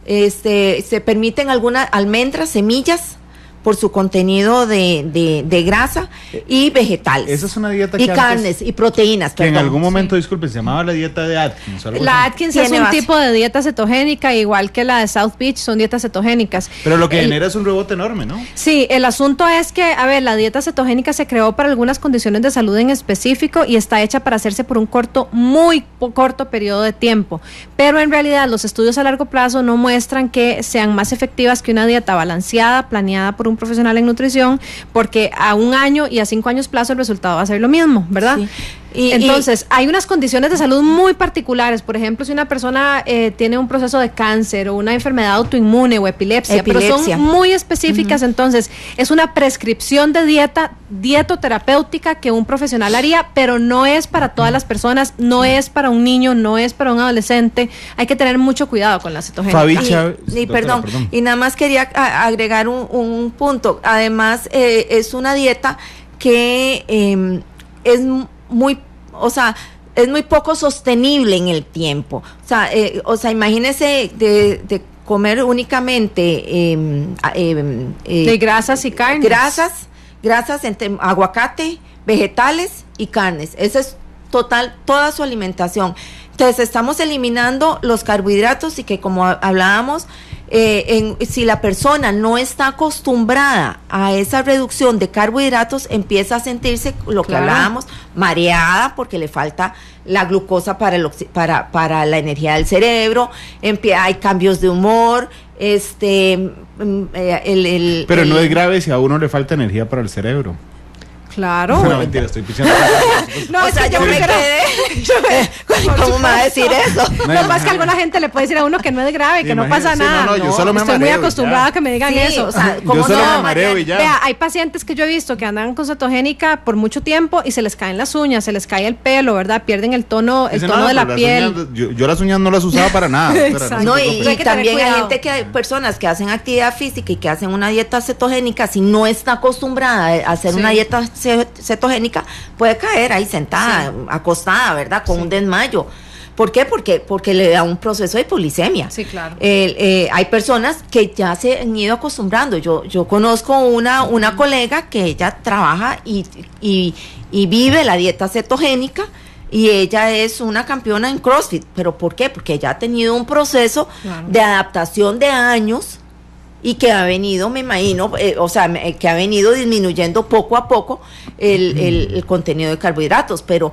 Se permiten algunas almendras, semillas, por su contenido de grasa y vegetales. Esa es una dieta y que carnes y proteínas. Que en algún momento, disculpe, se llamaba la dieta de Atkins. La Atkins es un tipo de dieta cetogénica, igual que la de South Beach, son dietas cetogénicas. Pero lo que genera es un rebote enorme, ¿no? Sí, el asunto es que, a ver, la dieta cetogénica se creó para algunas condiciones de salud en específico y está hecha para hacerse por un muy corto periodo de tiempo. Pero en realidad los estudios a largo plazo no muestran que sean más efectivas que una dieta balanceada, planeada por un profesional en nutrición, porque a 1 año y a 5 años plazo el resultado va a ser lo mismo, ¿verdad? Sí. Entonces, hay unas condiciones de salud muy particulares. Por ejemplo, si una persona tiene un proceso de cáncer o una enfermedad autoinmune o epilepsia, pero son muy específicas, entonces es una prescripción de dietoterapéutica que un profesional haría, pero no es para todas las personas, no es para un niño, no es para un adolescente. Hay que tener mucho cuidado con la cetogénica. Perdón, y nada más quería agregar un punto. Además, es una dieta que es muy poco sostenible en el tiempo. O sea, imagínese de comer únicamente de grasas y carnes. Grasas entre aguacate, vegetales y carnes. Esa es toda su alimentación. Entonces estamos eliminando los carbohidratos y que, como hablábamos, si la persona no está acostumbrada a esa reducción de carbohidratos, empieza a sentirse, lo que hablábamos, mareada porque le falta la glucosa para la energía del cerebro, hay cambios de humor, pero no es grave si a uno le falta energía para el cerebro. Claro. No, mentira, estoy pichando. No, o sea, yo me quedé. ¿Cómo me va a decir eso? No, más que alguna gente le puede decir a uno que no es grave, que no pasa nada. Yo solo me estoy muy acostumbrada a que me digan eso. O sea, yo solo me mareo y ya. Vea, hay pacientes que yo he visto que andan con cetogénica por mucho tiempo y se les caen las uñas, se les cae el pelo, ¿verdad? Pierden el tono de la piel. Yo las uñas no las usaba para nada. No, y también hay personas que hacen actividad física y que hacen una dieta cetogénica, si no está acostumbrada a hacer una dieta cetogénica, puede caer ahí sentada, acostada, ¿verdad? Con un desmayo. ¿Por qué? Porque le da un proceso de hipoglicemia. Sí, claro. Hay personas que ya se han ido acostumbrando. Yo conozco una colega que ella trabaja y vive la dieta cetogénica, y ella es una campeona en CrossFit. ¿Pero por qué? Porque ella ha tenido un proceso de adaptación de años y que ha venido, me imagino, que ha venido disminuyendo poco a poco el contenido de carbohidratos, pero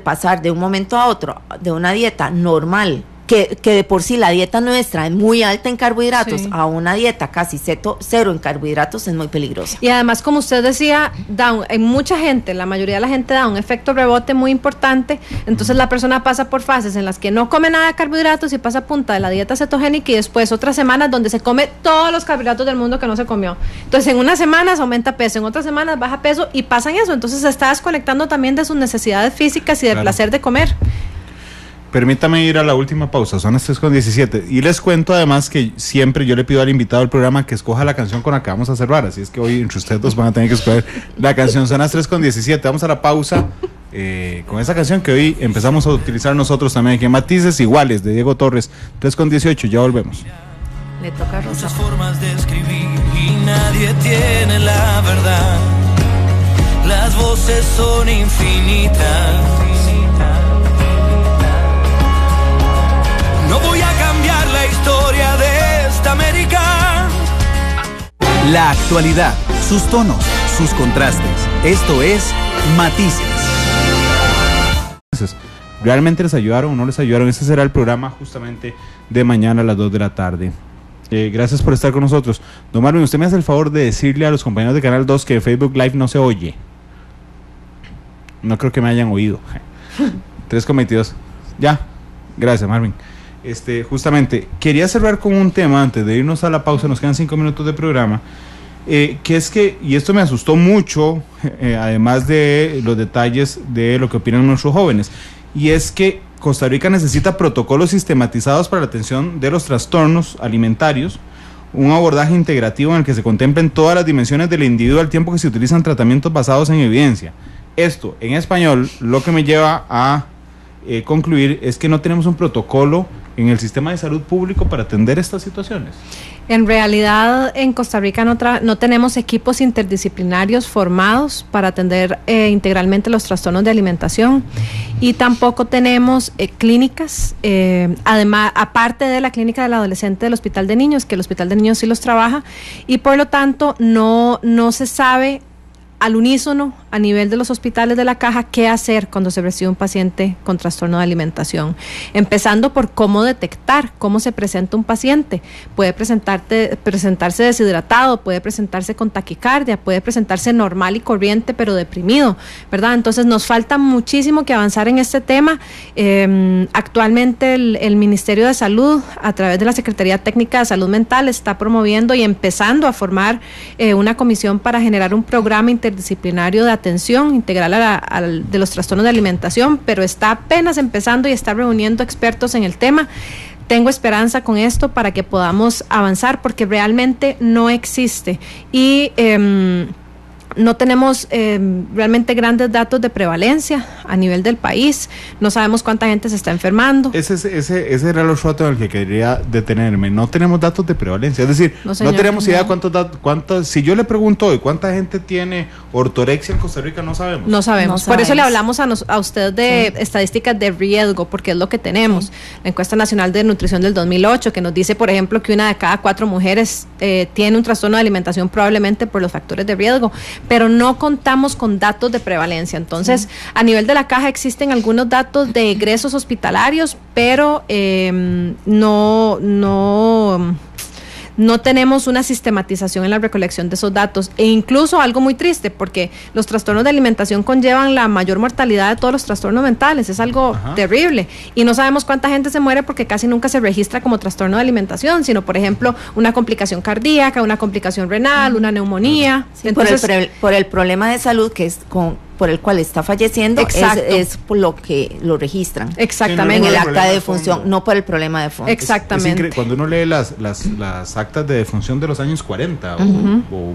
pasar de un momento a otro de una dieta normal, que de por sí la dieta nuestra es muy alta en carbohidratos, a una dieta casi cero en carbohidratos, es muy peligrosa. Y además, como usted decía, en mucha gente, la mayoría de la gente da un efecto rebote muy importante. Entonces la persona pasa por fases en las que no come nada de carbohidratos y pasa a punta de la dieta cetogénica, y después otras semanas donde se come todos los carbohidratos del mundo que no se comió. Entonces en unas semanas aumenta peso, en otras semanas baja peso, y pasan eso. Entonces se está desconectando también de sus necesidades físicas y del placer de comer. Permítame ir a la última pausa, son las 3:17. Y les cuento además que siempre yo le pido al invitado del programa que escoja la canción con la que vamos a cerrar. Así es que hoy entre ustedes dos van a tener que escoger la canción. Son las 3:17. Vamos a la pausa con esa canción que hoy empezamos a utilizar nosotros también aquí en Matices Iguales, de Diego Torres. 3:18, ya volvemos. Le toca a Rosa. Muchas formas de escribir y nadie tiene la verdad. Las voces son infinitas. No voy a cambiar la historia de esta América. La actualidad, sus tonos, sus contrastes. Esto es Matices. ¿Realmente les ayudaron o no les ayudaron? Este será el programa justamente de mañana a las 2 de la tarde. Gracias por estar con nosotros. Don Marvin, usted me hace el favor de decirle a los compañeros de Canal 2 que Facebook Live no se oye. No creo que me hayan oído. 3:22. Ya. Gracias, Marvin. Justamente, quería cerrar con un tema antes de irnos a la pausa, nos quedan 5 minutos de programa, que es que, y esto me asustó mucho, además de los detalles de lo que opinan nuestros jóvenes, y es que Costa Rica necesita protocolos sistematizados para la atención de los trastornos alimentarios, un abordaje integrativo en el que se contemplen todas las dimensiones del individuo al tiempo que se utilizan tratamientos basados en evidencia. Esto, en español, lo que me lleva a concluir es que no tenemos un protocolo en el sistema de salud público para atender estas situaciones? En realidad, en Costa Rica no tenemos equipos interdisciplinarios formados para atender integralmente los trastornos de alimentación, y tampoco tenemos clínicas, además, aparte de la clínica del adolescente del Hospital de Niños, que el Hospital de Niños sí los trabaja, y por lo tanto no se sabe al unísono a nivel de los hospitales de la Caja qué hacer cuando se recibe un paciente con trastorno de alimentación, empezando por cómo detectar, cómo se presenta un paciente. Puede presentarse deshidratado, puede presentarse con taquicardia, puede presentarse normal y corriente pero deprimido, ¿verdad? Entonces nos falta muchísimo que avanzar en este tema. Actualmente el Ministerio de Salud, a través de la Secretaría Técnica de Salud Mental, está promoviendo y empezando a formar una comisión para generar un programa interdisciplinario de atención integral de los trastornos de alimentación, pero está apenas empezando y está reuniendo expertos en el tema. Tengo esperanza con esto para que podamos avanzar, porque realmente no existe y no tenemos realmente grandes datos de prevalencia a nivel del país. No sabemos cuánta gente se está enfermando. Ese era el otro en el que quería detenerme. No tenemos datos de prevalencia. Es decir, no tenemos idea cuántos. Si yo le pregunto hoy cuánta gente tiene ortorexia en Costa Rica, no sabemos. No sabemos. Por eso le hablamos a usted de estadísticas de riesgo, porque es lo que tenemos. La Encuesta Nacional de Nutrición del 2008, que nos dice, por ejemplo, que 1 de cada 4 mujeres tiene un trastorno de alimentación, probablemente por los factores de riesgo, pero no contamos con datos de prevalencia. Entonces, a nivel de la Caja existen algunos datos de egresos hospitalarios, pero no tenemos una sistematización en la recolección de esos datos, e incluso algo muy triste, porque los trastornos de alimentación conllevan la mayor mortalidad de todos los trastornos mentales. Es algo terrible, y no sabemos cuánta gente se muere porque casi nunca se registra como trastorno de alimentación, sino, por ejemplo, una complicación cardíaca, una complicación renal, una neumonía. Sí, entonces, por el problema de salud que es por el cual está falleciendo, es por lo que lo registran. Exactamente. En el acta de defunción, no por el problema de fondo. Exactamente. Cuando uno lee las actas de defunción de los años 40 o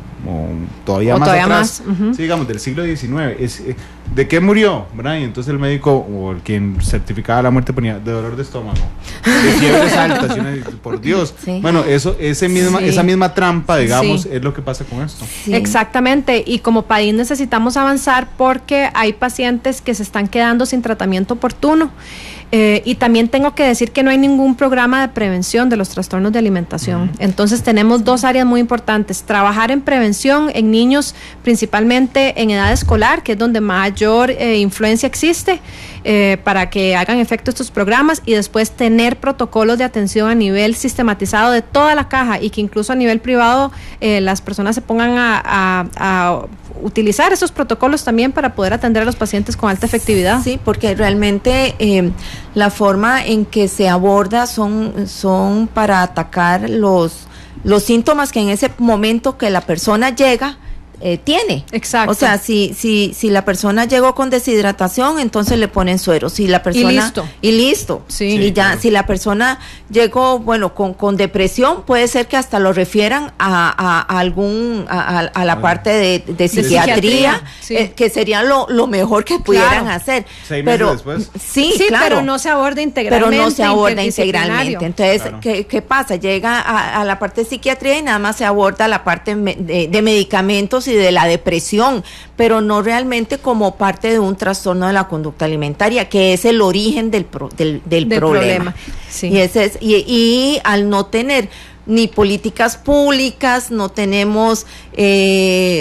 todavía más atrás, sí, digamos, del siglo XIX, ¿de qué murió? ¿Verdad? Y entonces el médico o el quien certificaba la muerte ponía de dolor de estómago, de fiebres altas, y uno dice, por Dios. Sí. Bueno, esa misma trampa, digamos, es lo que pasa con esto. Sí. Exactamente, y como país necesitamos avanzar porque hay pacientes que se están quedando sin tratamiento oportuno. Y también tengo que decir que no hay ningún programa de prevención de los trastornos de alimentación. Entonces tenemos 2 áreas muy importantes: trabajar en prevención en niños, principalmente en edad escolar, que es donde mayor influencia existe, para que hagan efecto estos programas, y después tener protocolos de atención a nivel sistematizado de toda la Caja, y que incluso a nivel privado las personas se pongan a utilizar esos protocolos también para poder atender a los pacientes con alta efectividad. Sí, porque realmente la forma en que se aborda son para atacar los síntomas que en ese momento que la persona llega tiene. Exacto. O sea, si la persona llegó con deshidratación, entonces le ponen suero. Si la persona y listo. Sí. Y ya, claro. Si la persona llegó, bueno, con depresión, puede ser que hasta lo refieran a la parte de psiquiatría, sí. Que sería lo mejor que pudieran hacer. 6 meses después. Sí, claro. Pero no se aborda integralmente. Entonces, claro. ¿Qué pasa? Llega a la parte de psiquiatría y nada más se aborda la parte de medicamentos y de la depresión, pero no realmente como parte de un trastorno de la conducta alimentaria, que es el origen del problema. Sí. Y al no tener ni políticas públicas, no tenemos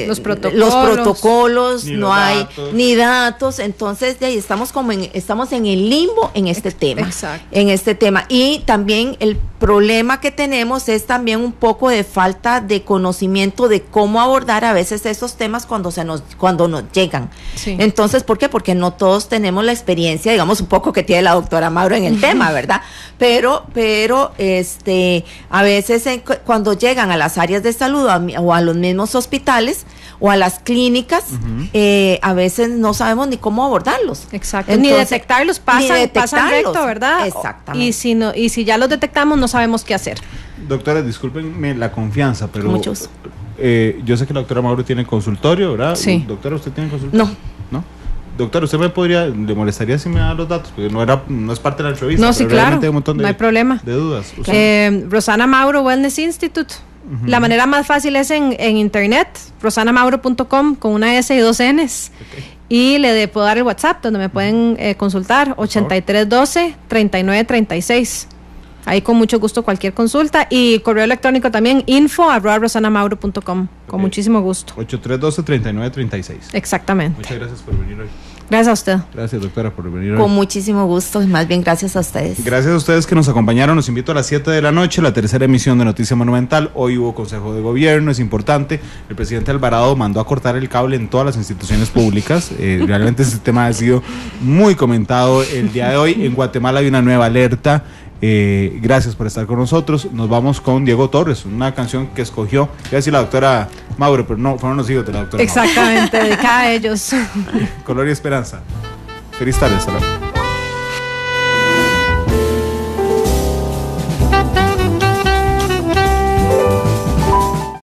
los protocolos, no hay ni datos, entonces de ahí estamos en el limbo en este tema. Exacto. En este tema. Y también el problema que tenemos es también un poco de falta de conocimiento de cómo abordar a veces esos temas cuando nos llegan. Sí. Entonces, ¿por qué? Porque no todos tenemos la experiencia, digamos, un poco que tiene la doctora Mauro en el tema, ¿verdad? Pero a veces cuando llegan a las áreas de salud o a los mismos hospitales o a las clínicas, a veces no sabemos ni cómo abordarlos. Exacto. Entonces, ni detectarlos, pasan recto, ¿verdad? Exactamente. Y si ya los detectamos, no sabemos qué hacer. Doctora, discúlpenme la confianza, pero muchos. Yo sé que la doctora Mauro tiene consultorio, ¿verdad? Sí. Doctora, ¿usted tiene consultorio? No. Doctor, ¿usted le molestaría si me da los datos? Porque no es parte de la entrevista. No, sí, claro, hay un montón no hay problema. De dudas. Rosana Mauro Wellness Institute. La manera más fácil es en internet, rosanamauro.com con una S y 2 Ns. Okay. Y le puedo dar el WhatsApp donde me pueden consultar, 8312-3936. Ahí con mucho gusto cualquier consulta. Y correo electrónico también, info@rosanamauro.com. Con muchísimo gusto. 8312-3936. Exactamente. Muchas gracias por venir hoy. Gracias a usted. Gracias, doctora, por venir hoy. Con muchísimo gusto, y más bien gracias a ustedes. Gracias a ustedes que nos acompañaron. Los invito a las 7 de la noche, la tercera emisión de Noticia Monumental. Hoy hubo Consejo de Gobierno, es importante. El presidente Alvarado mandó a cortar el cable en todas las instituciones públicas. Realmente ese tema ha sido muy comentado el día de hoy. En Guatemala hay una nueva alerta. Gracias por estar con nosotros. Nos vamos con Diego Torres, una canción que escogió, iba a decir la doctora Mauro, pero no, fueron los hijos de la doctora Exactamente, dedicada a ellos. Color y Esperanza. Feliz tarde, hasta luego.